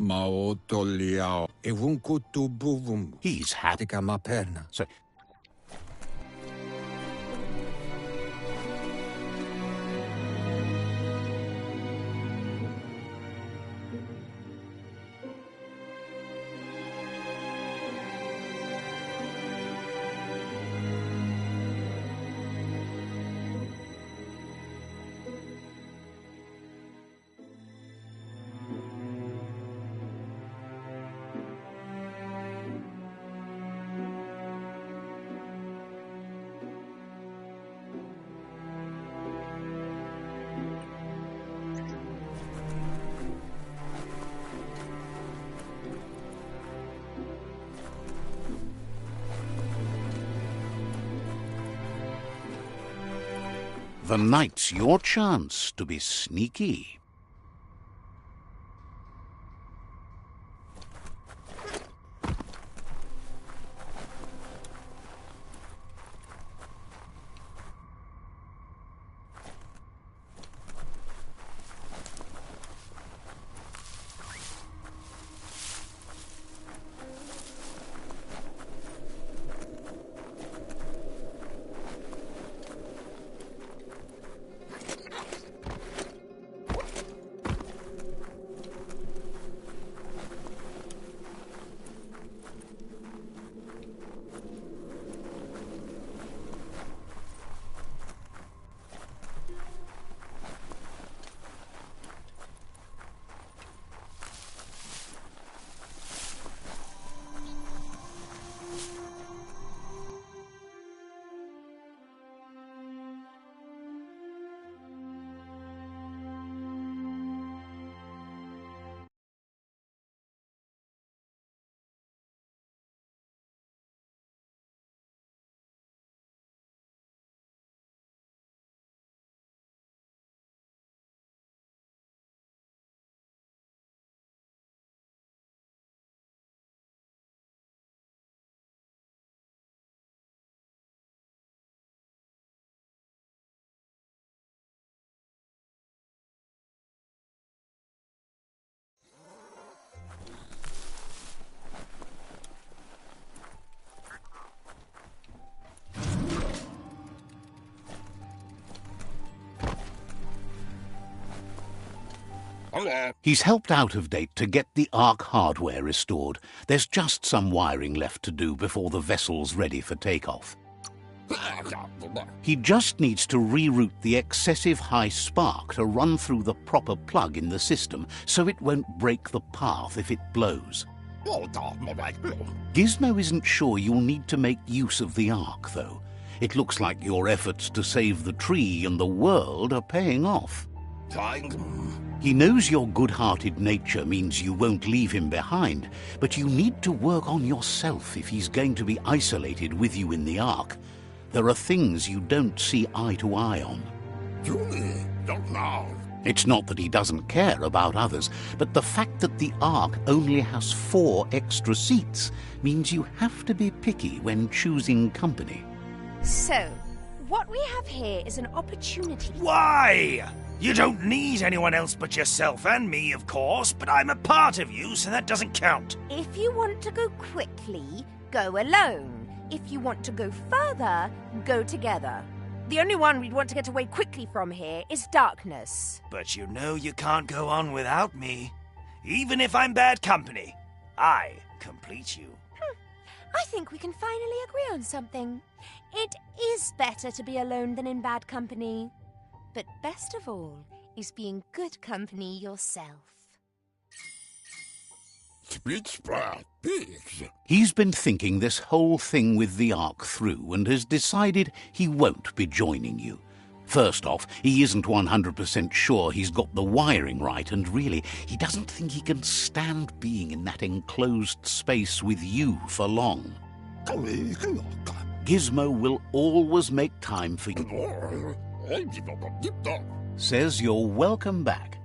Maotoliao. Evunkutu He's happy. Maperna. So, the night's your chance to be sneaky. He's helped out of date to get the Ark hardware restored. There's just some wiring left to do before the vessel's ready for takeoff. He just needs to reroute the excessive high spark to run through the proper plug in the system so it won't break the path if it blows. Gizmo isn't sure you'll need to make use of the Ark, though. It looks like your efforts to save the tree and the world are paying off. He knows your good-hearted nature means you won't leave him behind, but you need to work on yourself if he's going to be isolated with you in the Ark. There are things you don't see eye to eye on. It's not that he doesn't care about others, but the fact that the Ark only has 4 extra seats means you have to be picky when choosing company. So, what we have here is an opportunity. Why? You don't need anyone else but yourself and me, of course, but I'm a part of you, so that doesn't count. If you want to go quickly, go alone. If you want to go further, go together. The only one we'd want to get away quickly from here is darkness. But you know you can't go on without me. Even if I'm bad company, I complete you. I think we can finally agree on something. It is better to be alone than in bad company. But best of all is being good company yourself. He's been thinking this whole thing with the Ark through and has decided he won't be joining you. First off, he isn't 100% sure he's got the wiring right, and really, he doesn't think he can stand being in that enclosed space with you for long. Gizmo will always make time for you. Says you're welcome back.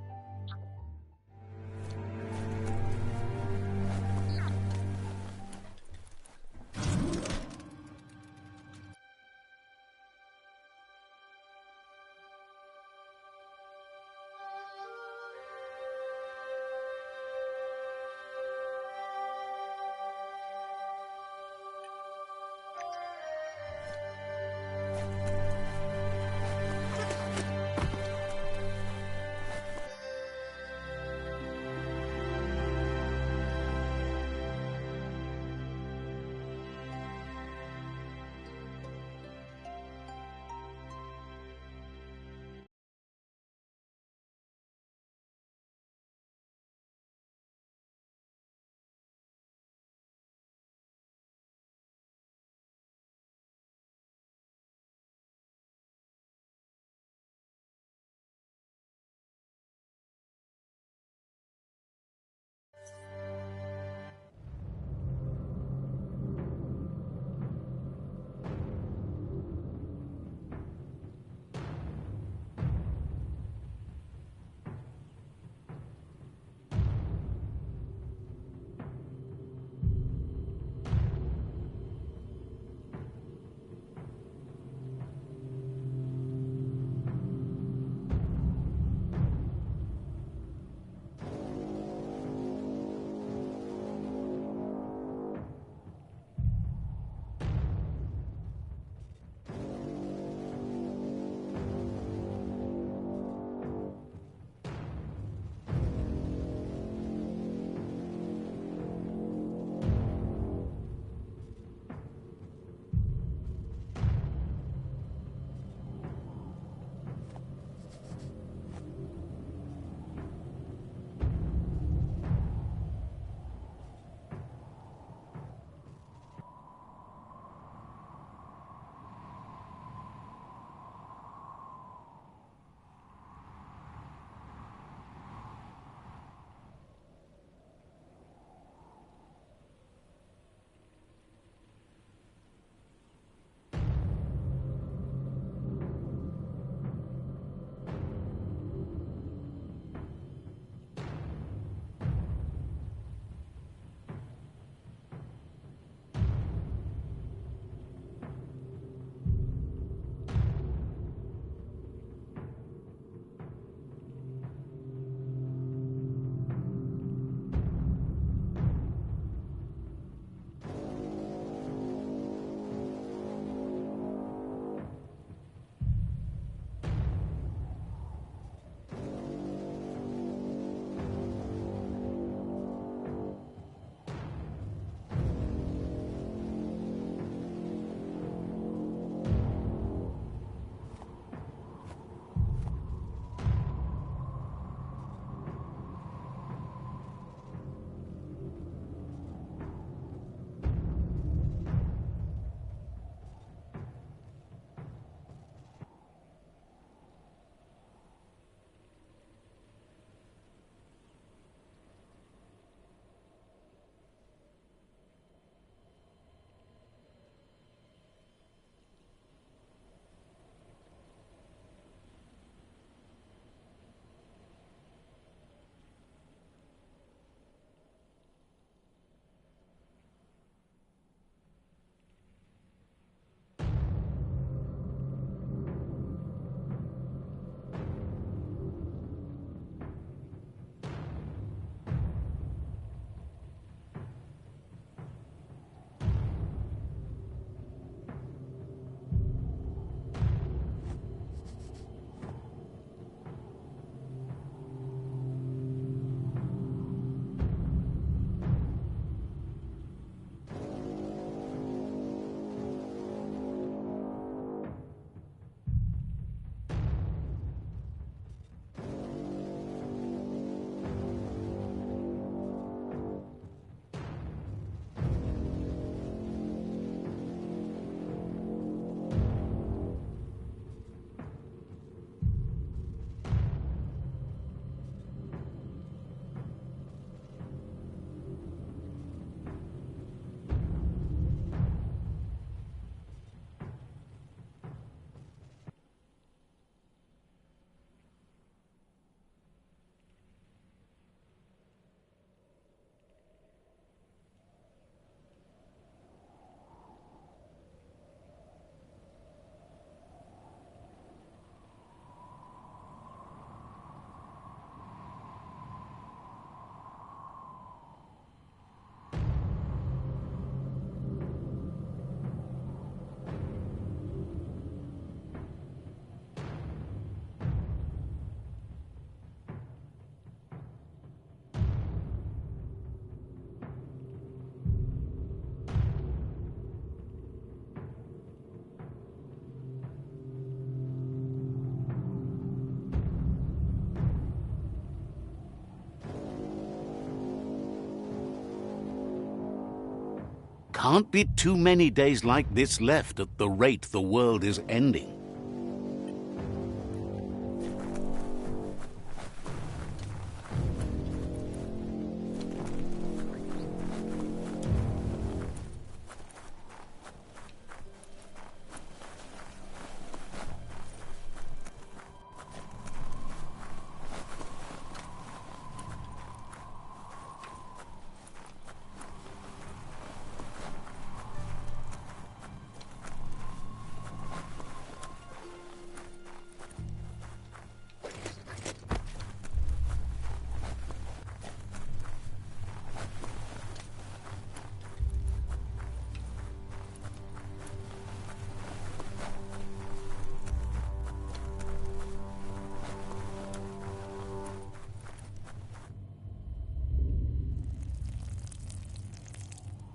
can't be too many days like this left at the rate the world is ending.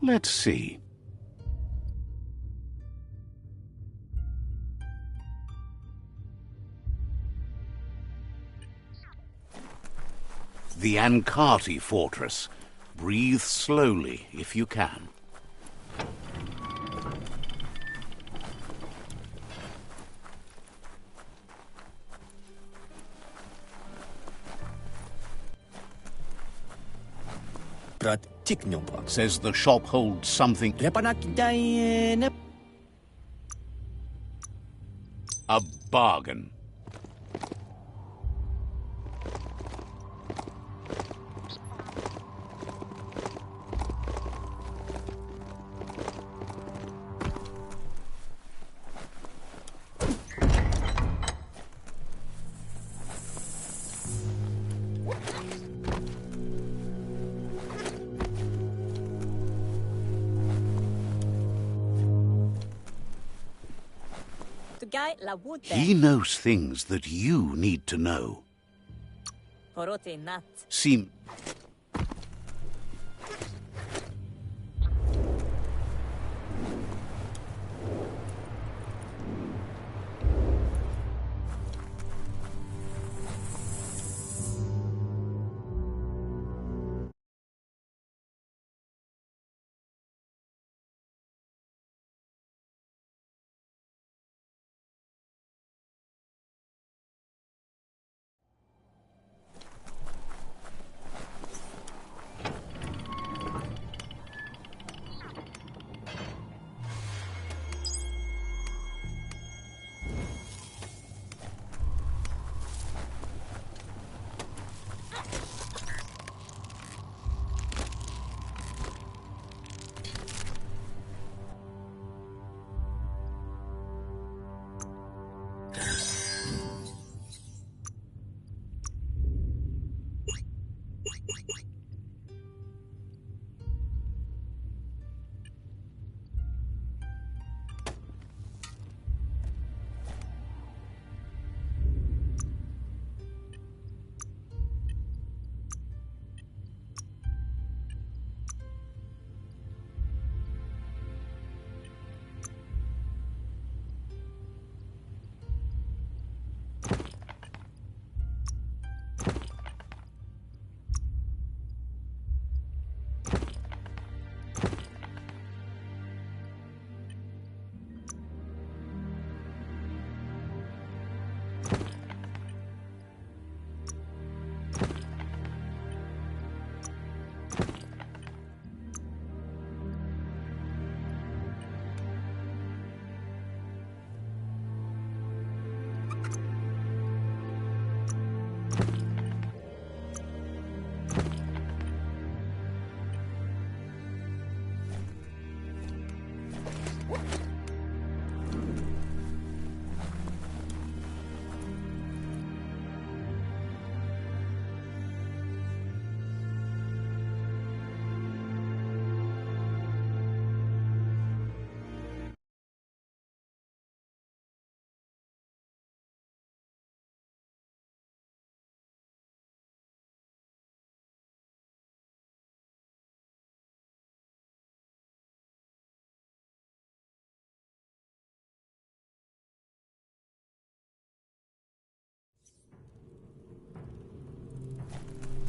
Let's see. The Ankati fortress. Breathe slowly if you can. Says the shop holds something. A bargain. He knows things that you need to know. Seem...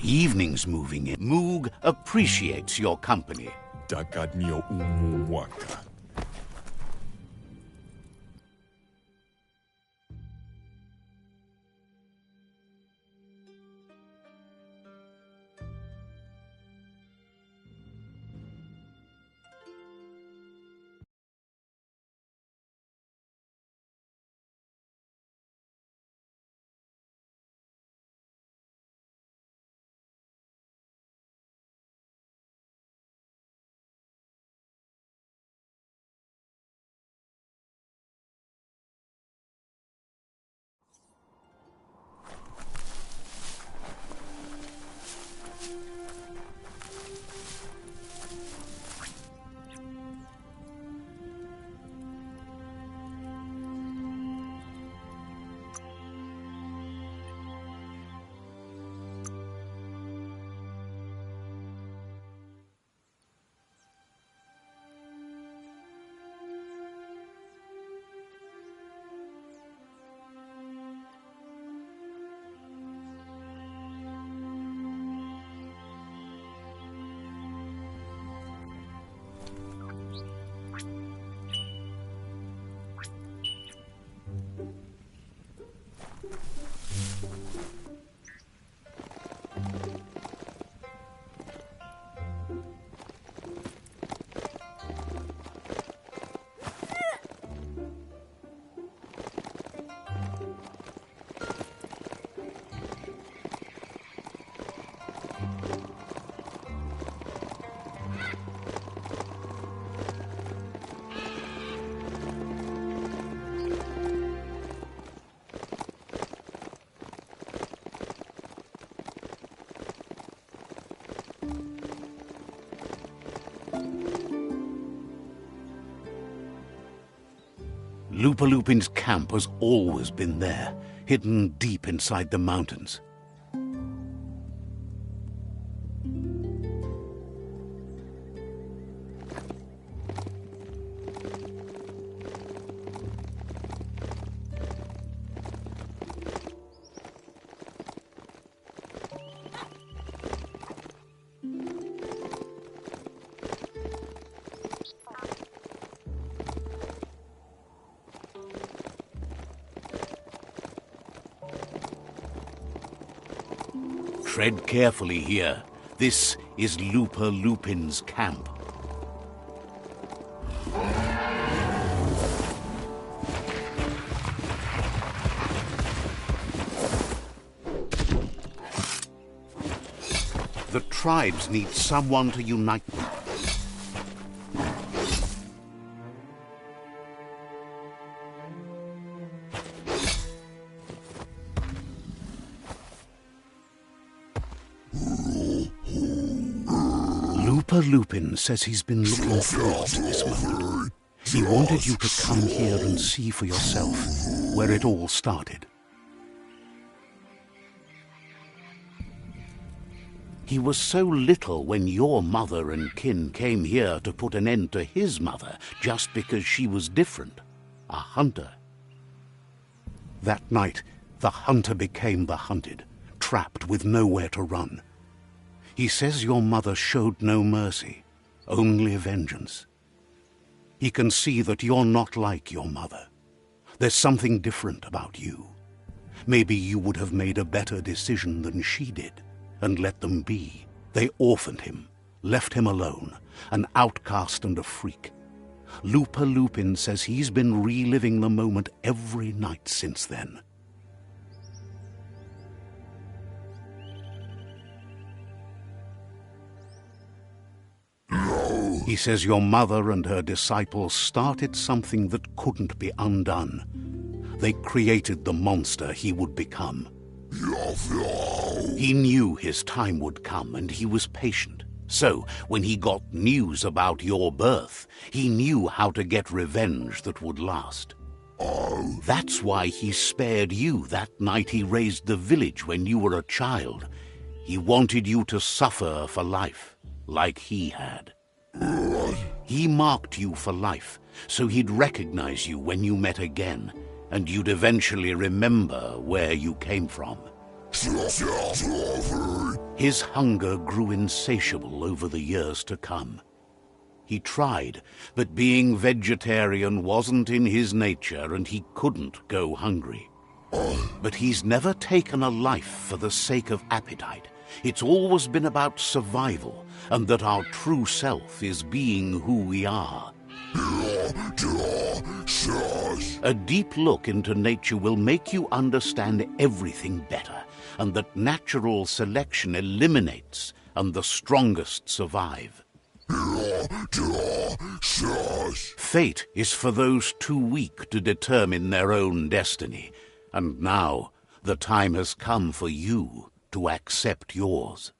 Evening's moving in. Moog appreciates your company. Takanio umuwaka. Lupin's camp has always been there, hidden deep inside the mountains. Tread carefully here. This is Lupin's camp. The tribes need someone to unite them. Lupin says he's been looking forward to this moment. He wanted you to come here and see for yourself where it all started. He was so little when your mother and kin came here to put an end to his mother just because she was different, a hunter. That night, the hunter became the hunted, trapped with nowhere to run. He says your mother showed no mercy, only vengeance. He can see that you're not like your mother. There's something different about you. Maybe you would have made a better decision than she did, and let them be. They orphaned him, left him alone, an outcast and a freak. Lupin says he's been reliving the moment every night since then. He says your mother and her disciples started something that couldn't be undone. They created the monster he would become. He knew his time would come, and he was patient. So, when he got news about your birth, he knew how to get revenge that would last. That's why he spared you that night he raised the village when you were a child. He wanted you to suffer for life, like he had. He marked you for life, so he'd recognize you when you met again, and you'd eventually remember where you came from. His hunger grew insatiable over the years to come. He tried, but being vegetarian wasn't in his nature and he couldn't go hungry. But he's never taken a life for the sake of appetite. It's always been about survival, and that our true self is being who we are. A deep look into nature will make you understand everything better, and that natural selection eliminates, and the strongest survive. Fate is for those too weak to determine their own destiny, and now the time has come for you to accept yours.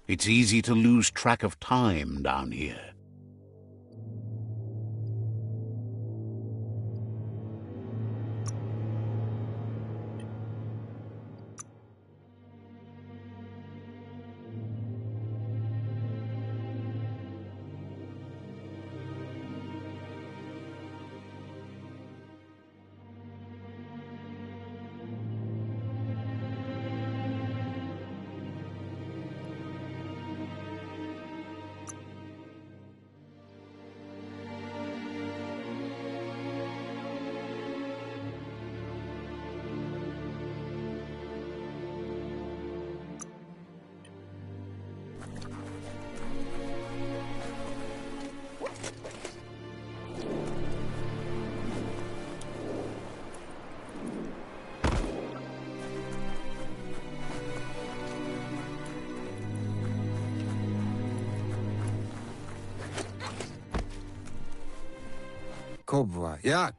It's easy to lose track of time down here.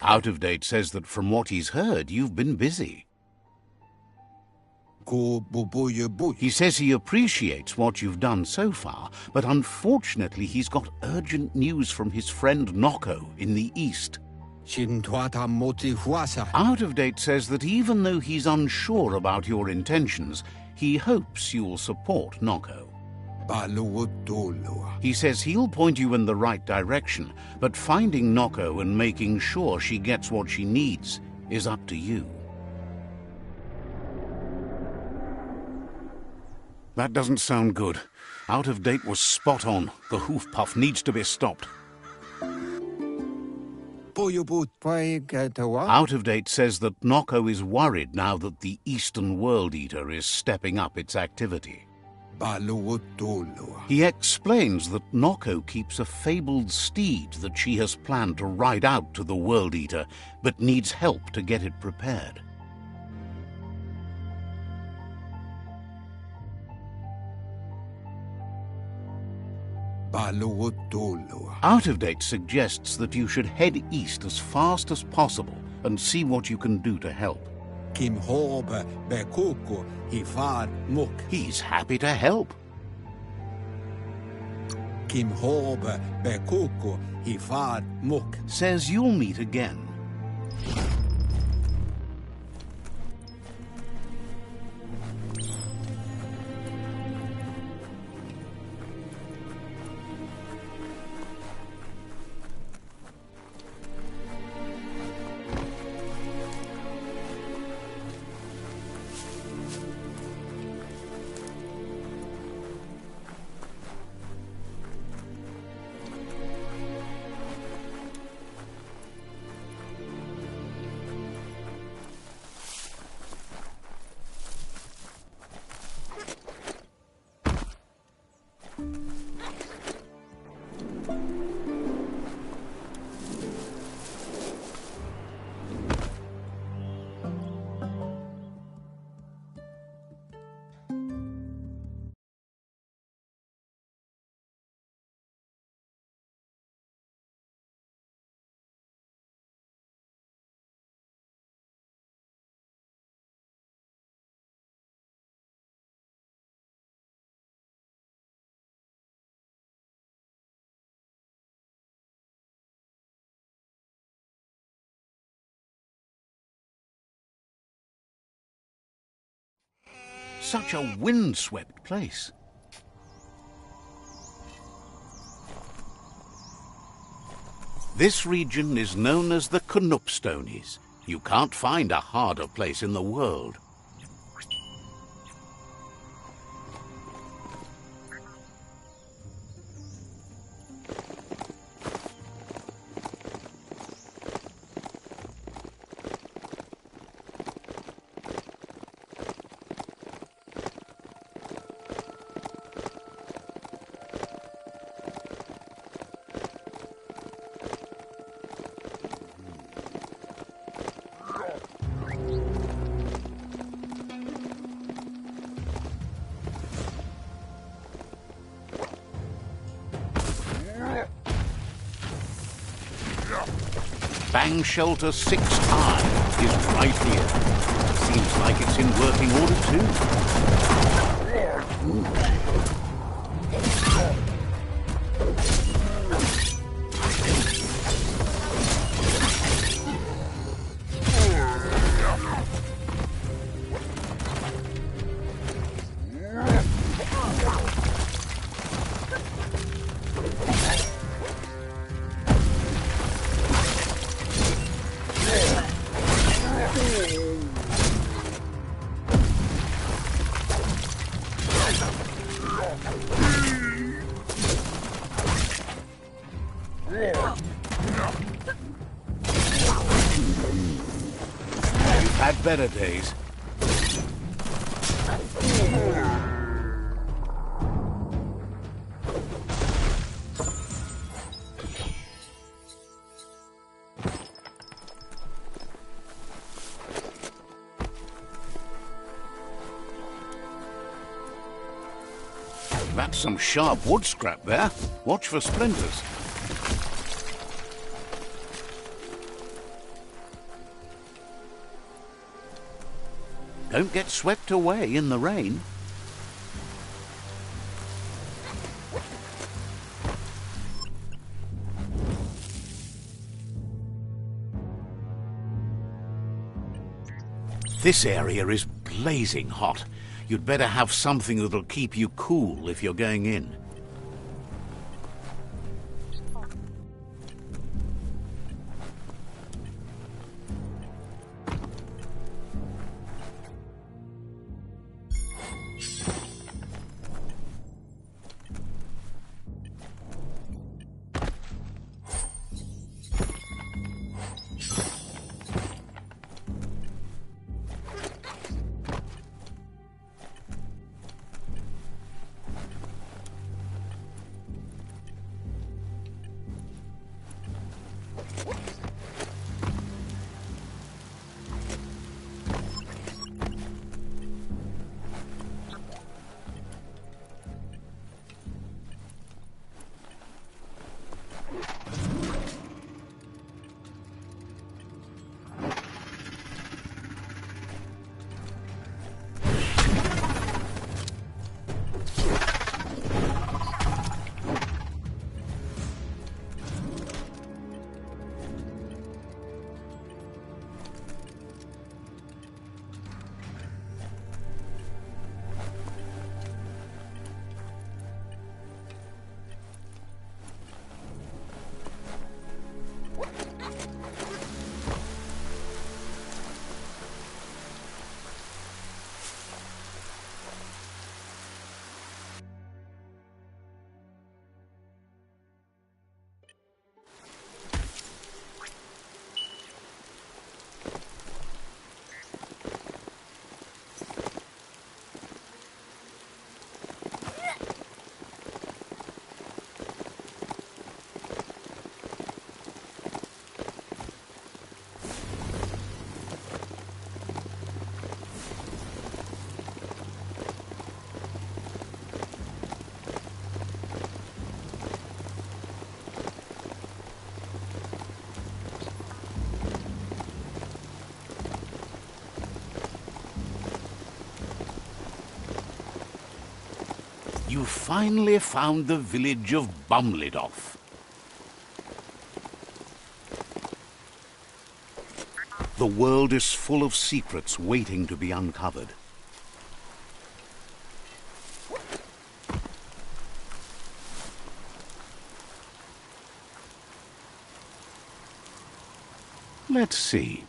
Out of Date says that from what he's heard, you've been busy. He says he appreciates what you've done so far, but unfortunately he's got urgent news from his friend Noko in the east. Out of Date says that even though he's unsure about your intentions, he hopes you'll support Noko. He says he'll point you in the right direction, but finding Noko and making sure she gets what she needs is up to you. That doesn't sound good. Out of Date was spot on. The hoof puff needs to be stopped. Out of Date says that Noko is worried now that the Eastern World Eater is stepping up its activity. He explains that Noko keeps a fabled steed that she has planned to ride out to the World Eater, but needs help to get it prepared. Out of Date suggests that you should head east as fast as possible and see what you can do to help. He's happy to help. Says you'll meet again. Such a windswept place. This region is known as the Canupstones. You can't find a harder place in the world. Bang Shelter 6I is right here. Seems like it's in working order too. better days. That's some sharp wood scrap there. Watch for splinters. Don't get swept away in the rain. This area is blazing hot. You'd better have something that'll keep you cool if you're going in. You finally found the village of Bumlidoff. The world is full of secrets waiting to be uncovered. Let's see.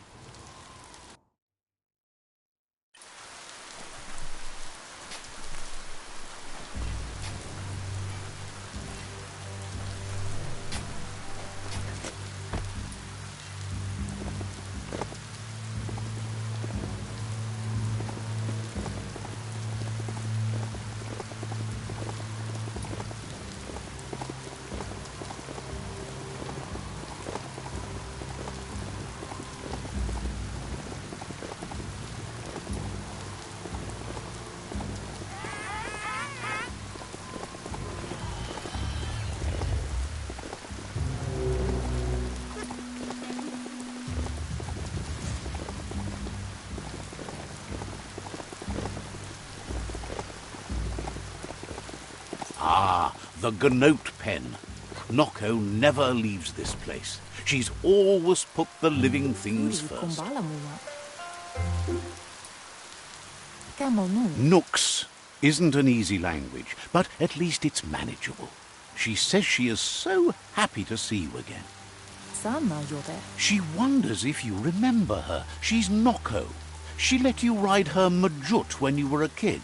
Ah, the Gnote pen. Noko never leaves this place. She's always put the living things first. Nooks isn't an easy language, but at least it's manageable. She says she is so happy to see you again. She wonders if you remember her. She's Noko. She let you ride her Majut when you were a kid.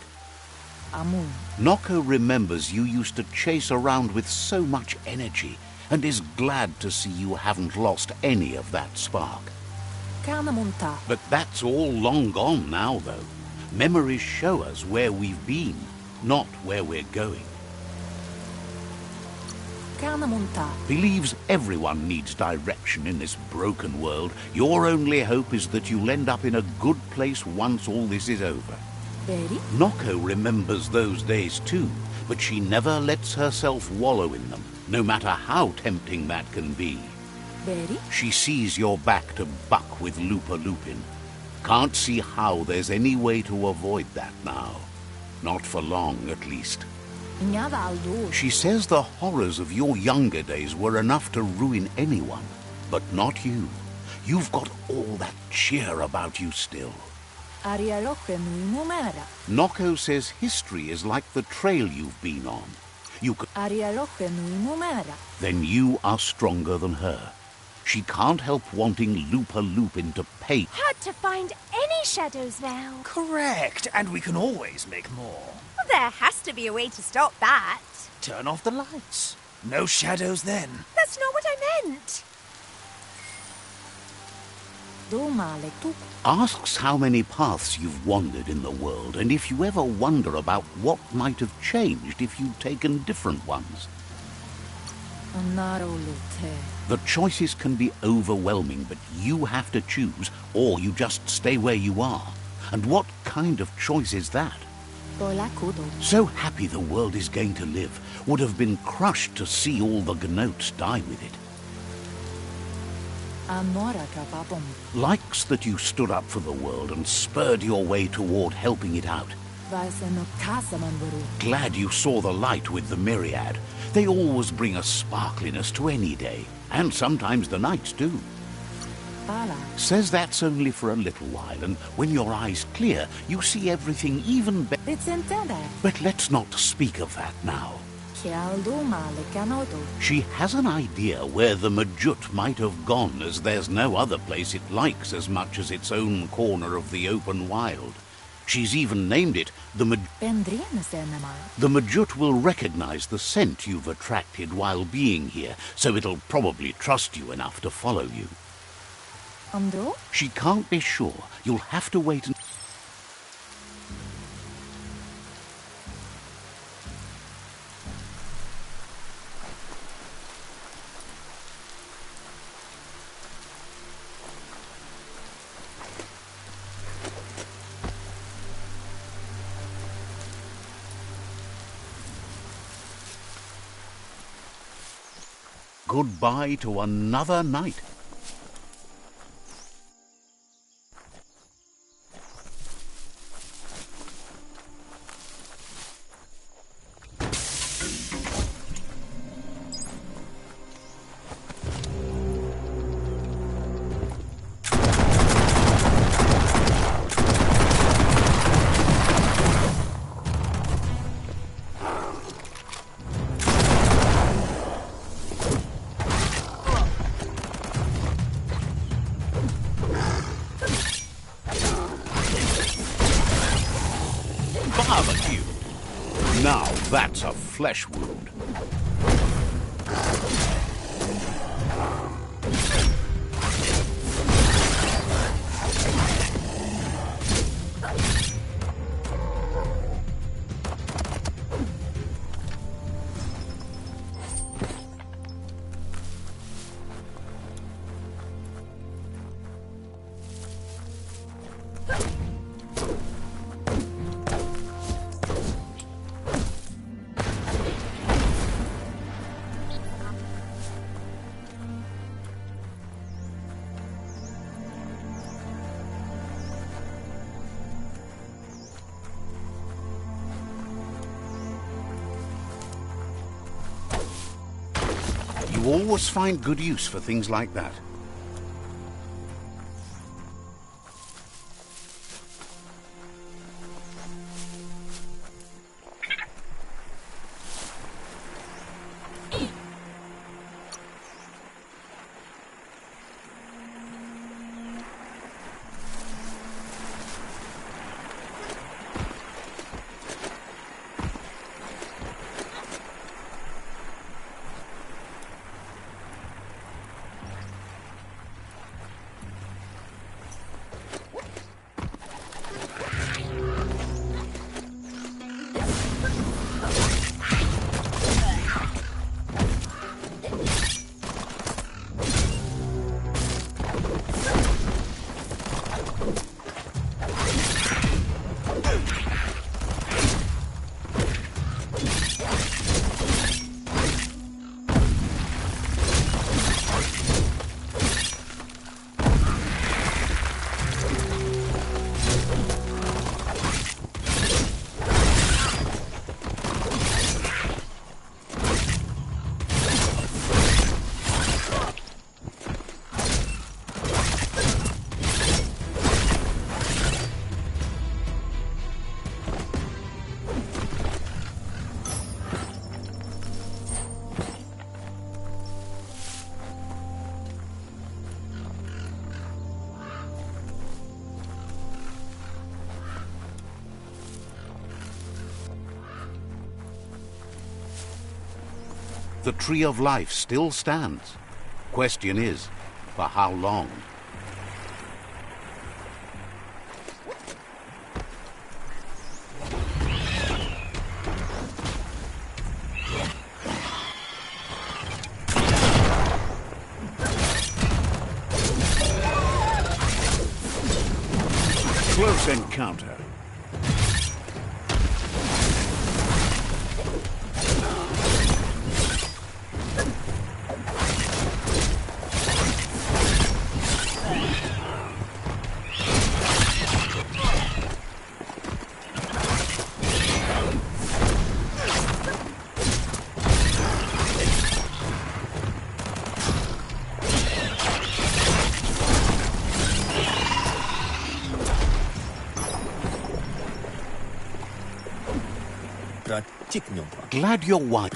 Noko remembers you used to chase around with so much energy and is glad to see you haven't lost any of that spark. But that's all long gone now, though. Memories show us where we've been, not where we're going. Believes everyone needs direction in this broken world. Your only hope is that you'll end up in a good place once all this is over. Noko remembers those days too, but she never lets herself wallow in them, no matter how tempting that can be. She sees you're back to buck with Lupa Lupin. Can't see how there's any way to avoid that now. Not for long, at least. She says the horrors of your younger days were enough to ruin anyone, but not you. You've got all that cheer about you still. Noko says history is like the trail you've been on. You could... Then you are stronger than her. She can't help wanting Lupa Lupin to pay. Hard to find any shadows now. Correct, and we can always make more. Well, there has to be a way to stop that. Turn off the lights. No shadows then. That's not what I meant. Asks how many paths you've wandered in the world, and if you ever wonder about what might have changed if you'd taken different ones. The choices can be overwhelming, but you have to choose, or you just stay where you are. And what kind of choice is that? So happy the world is going to live, would have been crushed to see all the Gnotes die with it. Likes that you stood up for the world and spurred your way toward helping it out. Glad you saw the light with the myriad. They always bring a sparkliness to any day, and sometimes the nights too. Says that's only for a little while, and when your eyes clear, you see everything even better. But let's not speak of that now. She has an idea where the Majut might have gone, as there's no other place it likes as much as its own corner of the open wild. She's even named it the The Majut will recognize the scent you've attracted while being here, so it'll probably trust you enough to follow you. She can't be sure. You'll have to wait and... Goodbye to another night. Barbecue. Now that's a flesh wound. You always find good use for things like that. the Tree of Life still stands. Question is, for how long? Close encounter. Glad you're white.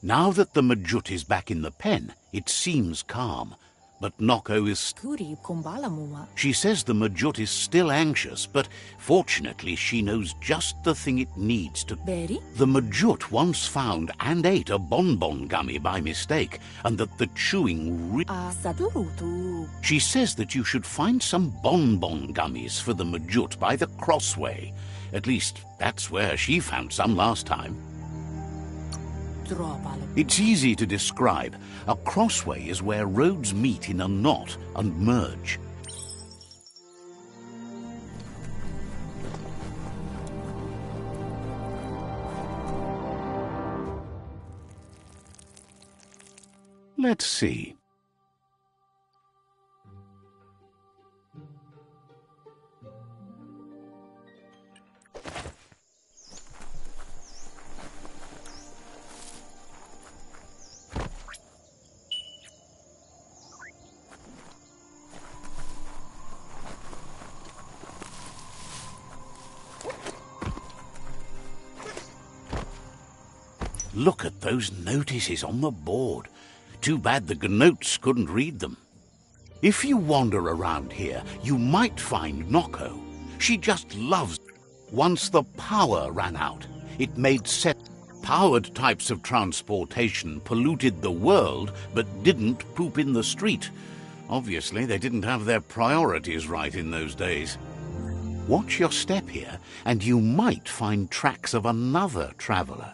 Now that the Majut is back in the pen, it seems calm. But Noko is... She says the Majut is still anxious, but fortunately she knows just the thing it needs to... The Majut once found and ate a bonbon gummy by mistake, and that the chewing... She says that you should find some bonbon gummies for the Majut by the crossway. At least, that's where she found some last time. It's easy to describe. A crossway is where roads meet in a knot and merge. Let's see. Look at those notices on the board. Too bad the Gnotes couldn't read them. If you wander around here, you might find Noko. She just loves... Once the power ran out, it made set... Powered types of transportation polluted the world, but didn't poop in the street. Obviously, they didn't have their priorities right in those days. Watch your step here, and you might find tracks of another traveler.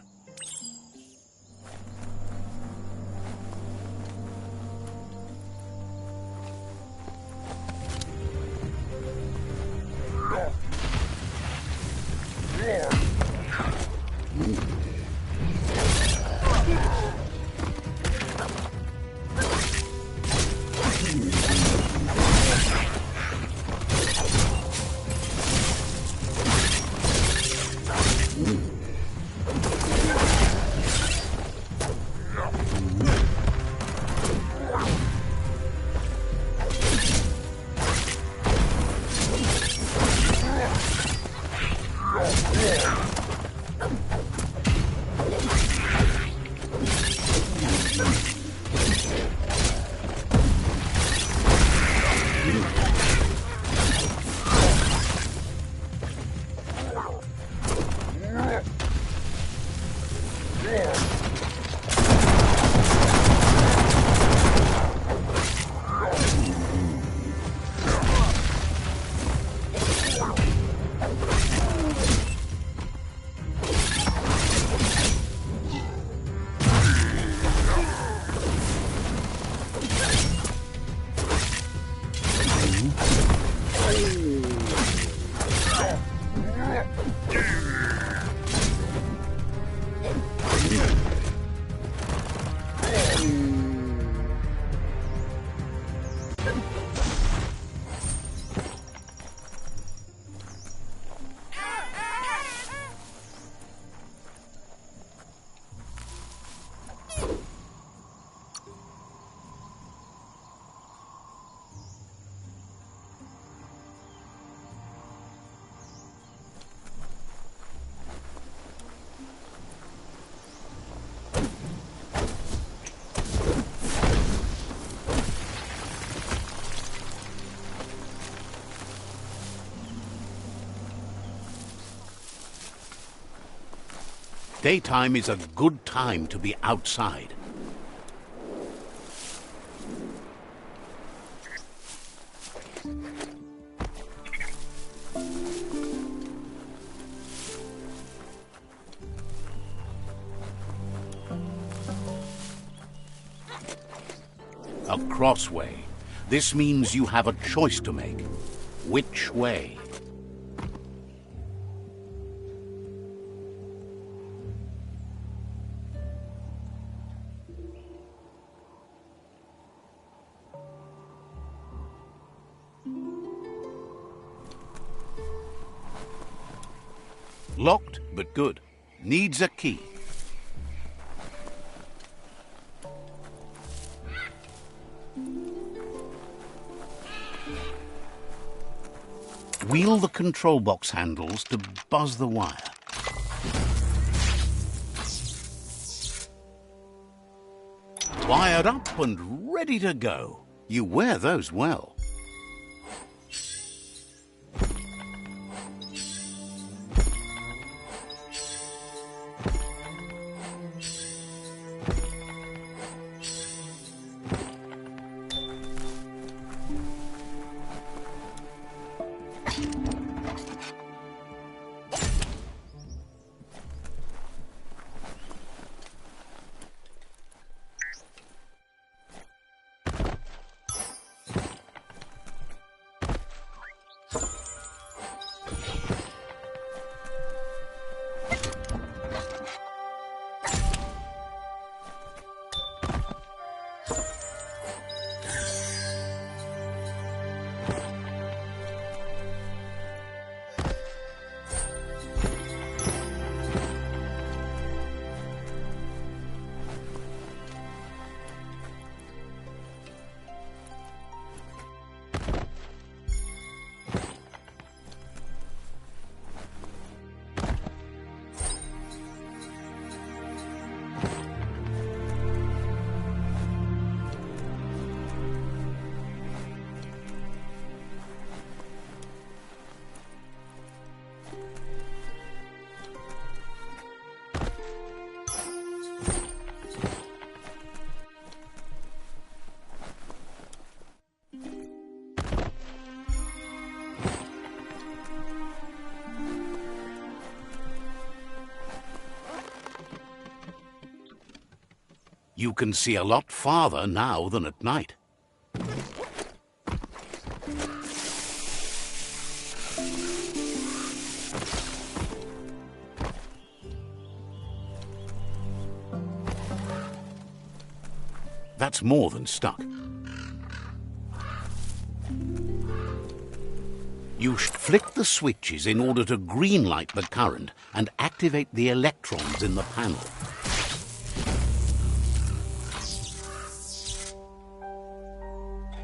Daytime is a good time to be outside. A crossway. This means you have a choice to make. Which way? Locked, but good. Needs a key. Wheel the control box handles to buzz the wire. Wired up and ready to go. You wear those well. You can see a lot farther now than at night. That's more than stuck. You flick the switches in order to green-light the current and activate the electrons in the panel.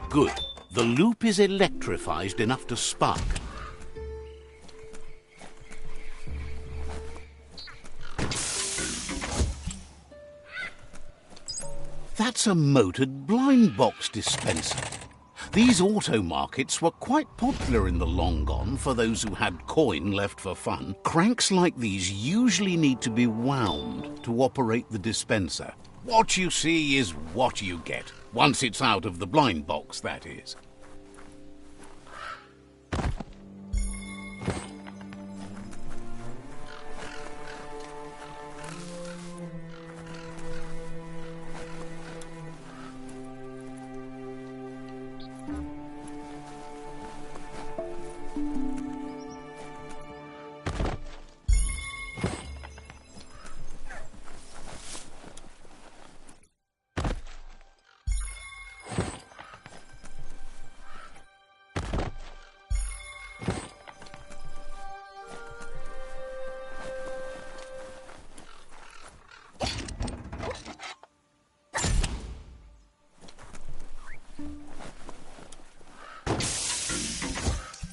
Good. The loop is electrified enough to spark. That's a motored blind box dispenser. These auto markets were quite popular in the long gone for those who had coin left for fun. Cranks like these usually need to be wound to operate the dispenser. What you see is what you get. Once it's out of the blind box, that is.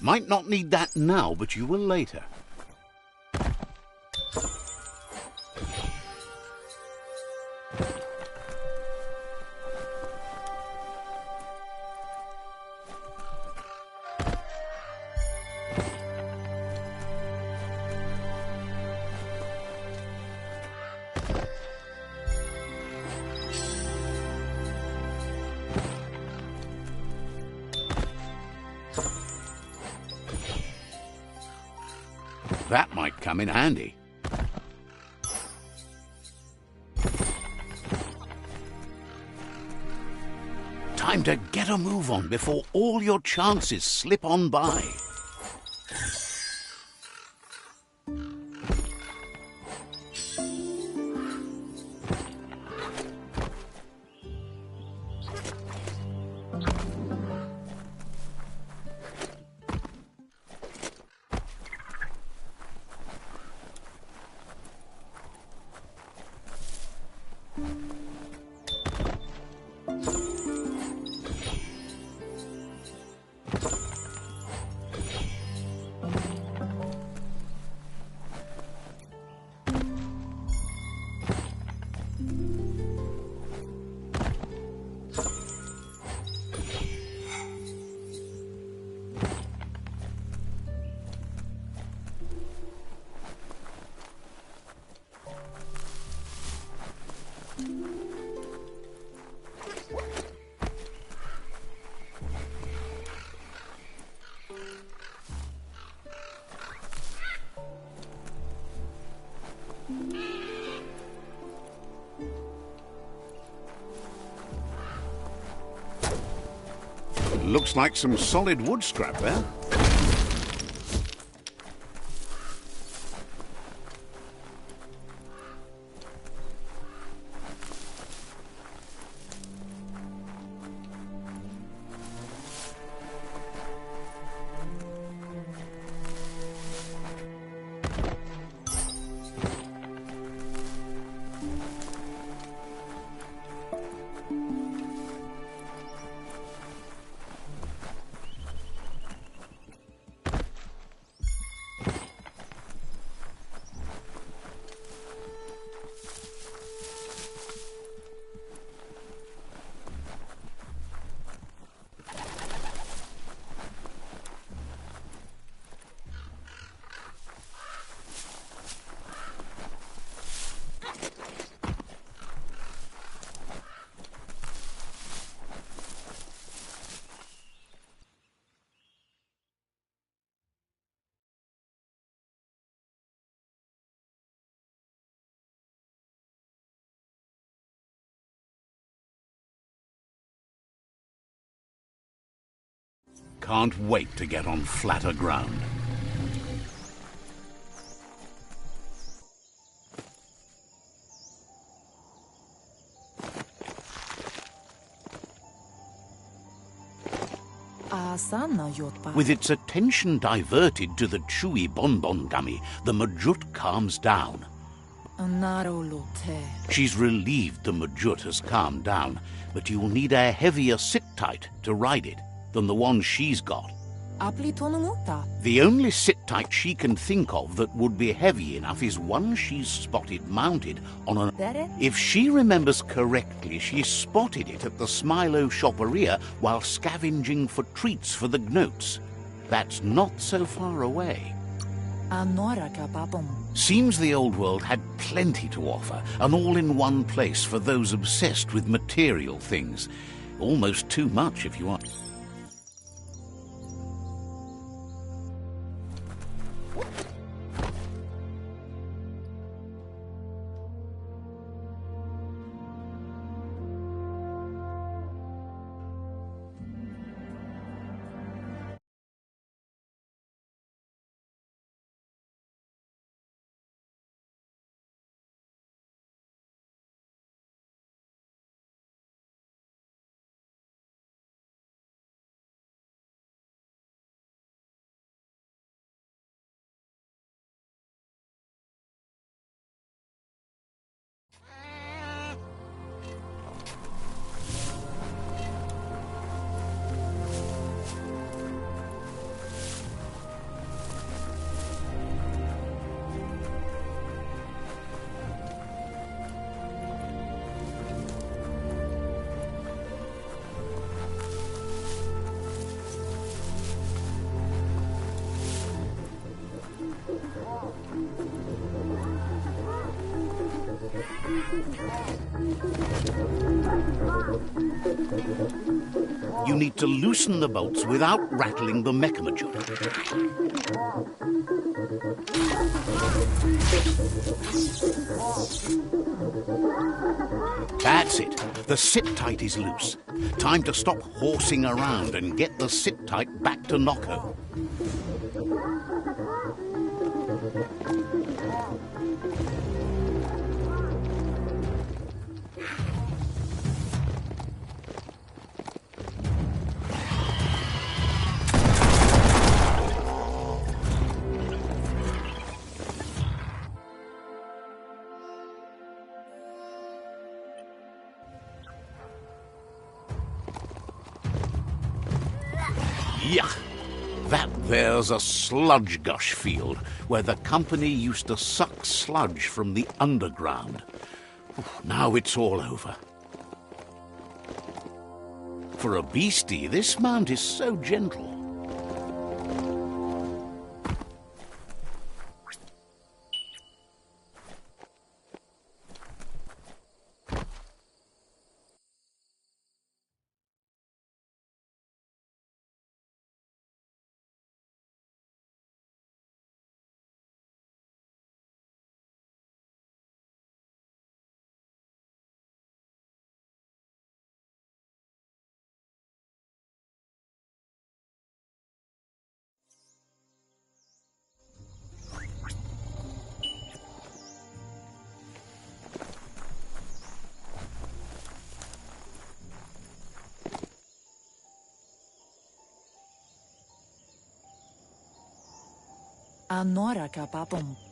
Might not need that now, but you will later. That might come in handy. Time to get a move on before all your chances slip on by. Looks like some solid wood scrap there. Can't wait to get on flatter ground. With its attention diverted to the chewy bonbon gummy, the Majut calms down. She's relieved the Majut has calmed down, but you'll need a heavier sit-tight to ride it than the one she's got. The only sit-tight she can think of that would be heavy enough is one she's spotted mounted on an... If she remembers correctly, she spotted it at the Smilo shopperia while scavenging for treats for the gnotes. That's not so far away. Seems the old world had plenty to offer, and all in one place for those obsessed with material things. Almost too much, if you want. You need to loosen the bolts without rattling the mechamodular. That's it. The sit-tight is loose. Time to stop horsing around and get the sit-tight back to Nocco. Yuck! That there's a sludge gush field where the company used to suck sludge from the underground. Now it's all over. For a beastie, this mount is so gentle.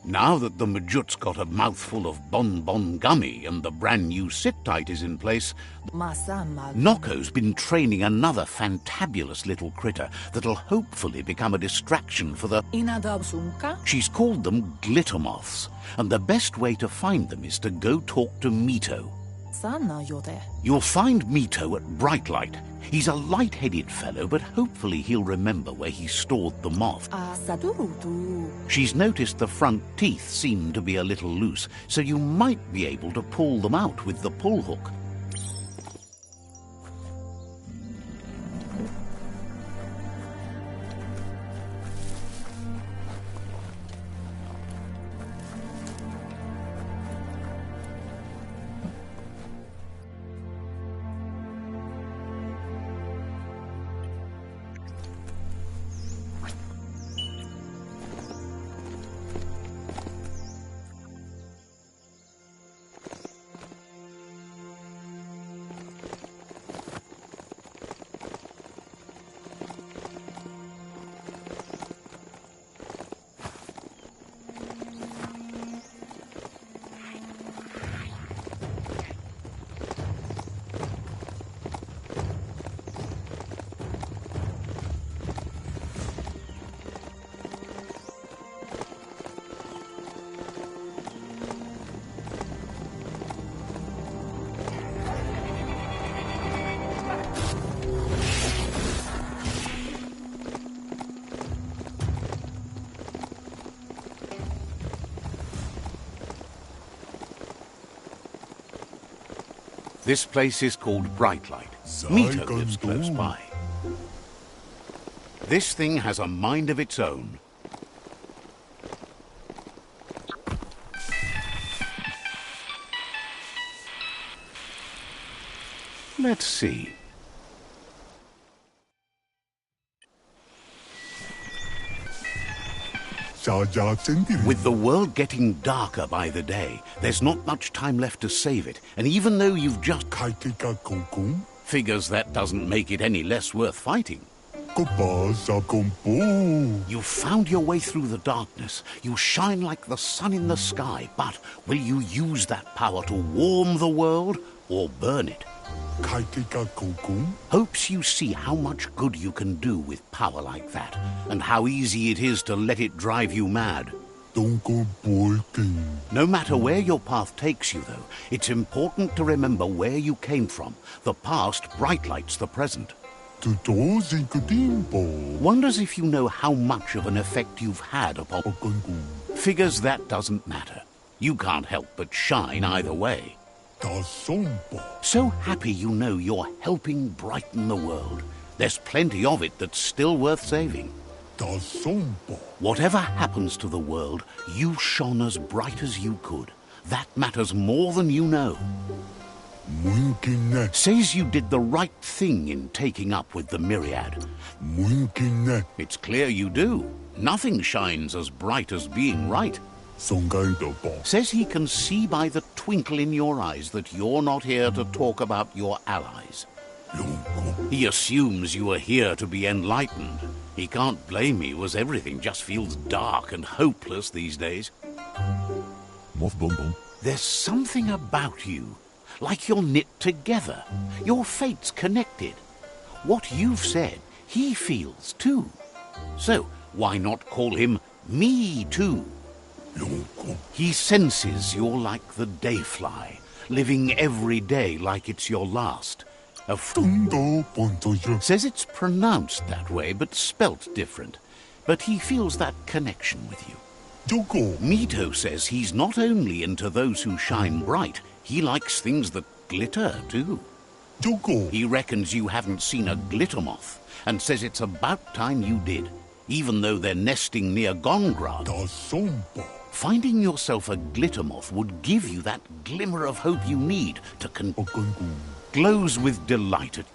Now that the Majut's got a mouthful of bon-bon gummy and the brand new sit-tight is in place, Nocco's been training another fantabulous little critter that'll hopefully become a distraction for the... She's called them glitter moths, and the best way to find them is to go talk to Mito. You'll find Mito at Bright Light. He's a light-headed fellow, but hopefully he'll remember where he stored the moth. She's noticed the front teeth seem to be a little loose, so you might be able to pull them out with the pull hook. This place is called Bright Light. Mito lives close by. This thing has a mind of its own. Let's see. With the world getting darker by the day, there's not much time left to save it, and even though you've just... Figures that doesn't make it any less worth fighting. You found your way through the darkness. You shine like the sun in the sky, but will you use that power to warm the world or burn it? Hopes you see how much good you can do with power like that, and how easy it is to let it drive you mad. No matter where your path takes you, though, it's important to remember where you came from. The past bright lights the present. Wonders if you know how much of an effect you've had upon... Figures that doesn't matter. You can't help but shine either way. So happy you know you're helping brighten the world. There's plenty of it that's still worth saving. Whatever happens to the world, you shone as bright as you could. That matters more than you know. Says you did the right thing in taking up with the Myriad. It's clear you do. Nothing shines as bright as being right. Says he can see by the twinkle in your eyes that you're not here to talk about your allies. He assumes you are here to be enlightened. He can't blame you, as everything just feels dark and hopeless these days. There's something about you, like you're knit together. Your fate's connected. What you've said, he feels too. So why not call him Me Too? He senses you're like the dayfly, living every day like it's your last. Says it's pronounced that way, but spelt different. But he feels that connection with you. Mito says he's not only into those who shine bright, he likes things that glitter too. He reckons you haven't seen a glitter moth, and says it's about time you did, even though they're nesting near Gongrad. Finding yourself a glitter moth would give you that glimmer of hope you need to glows with delight at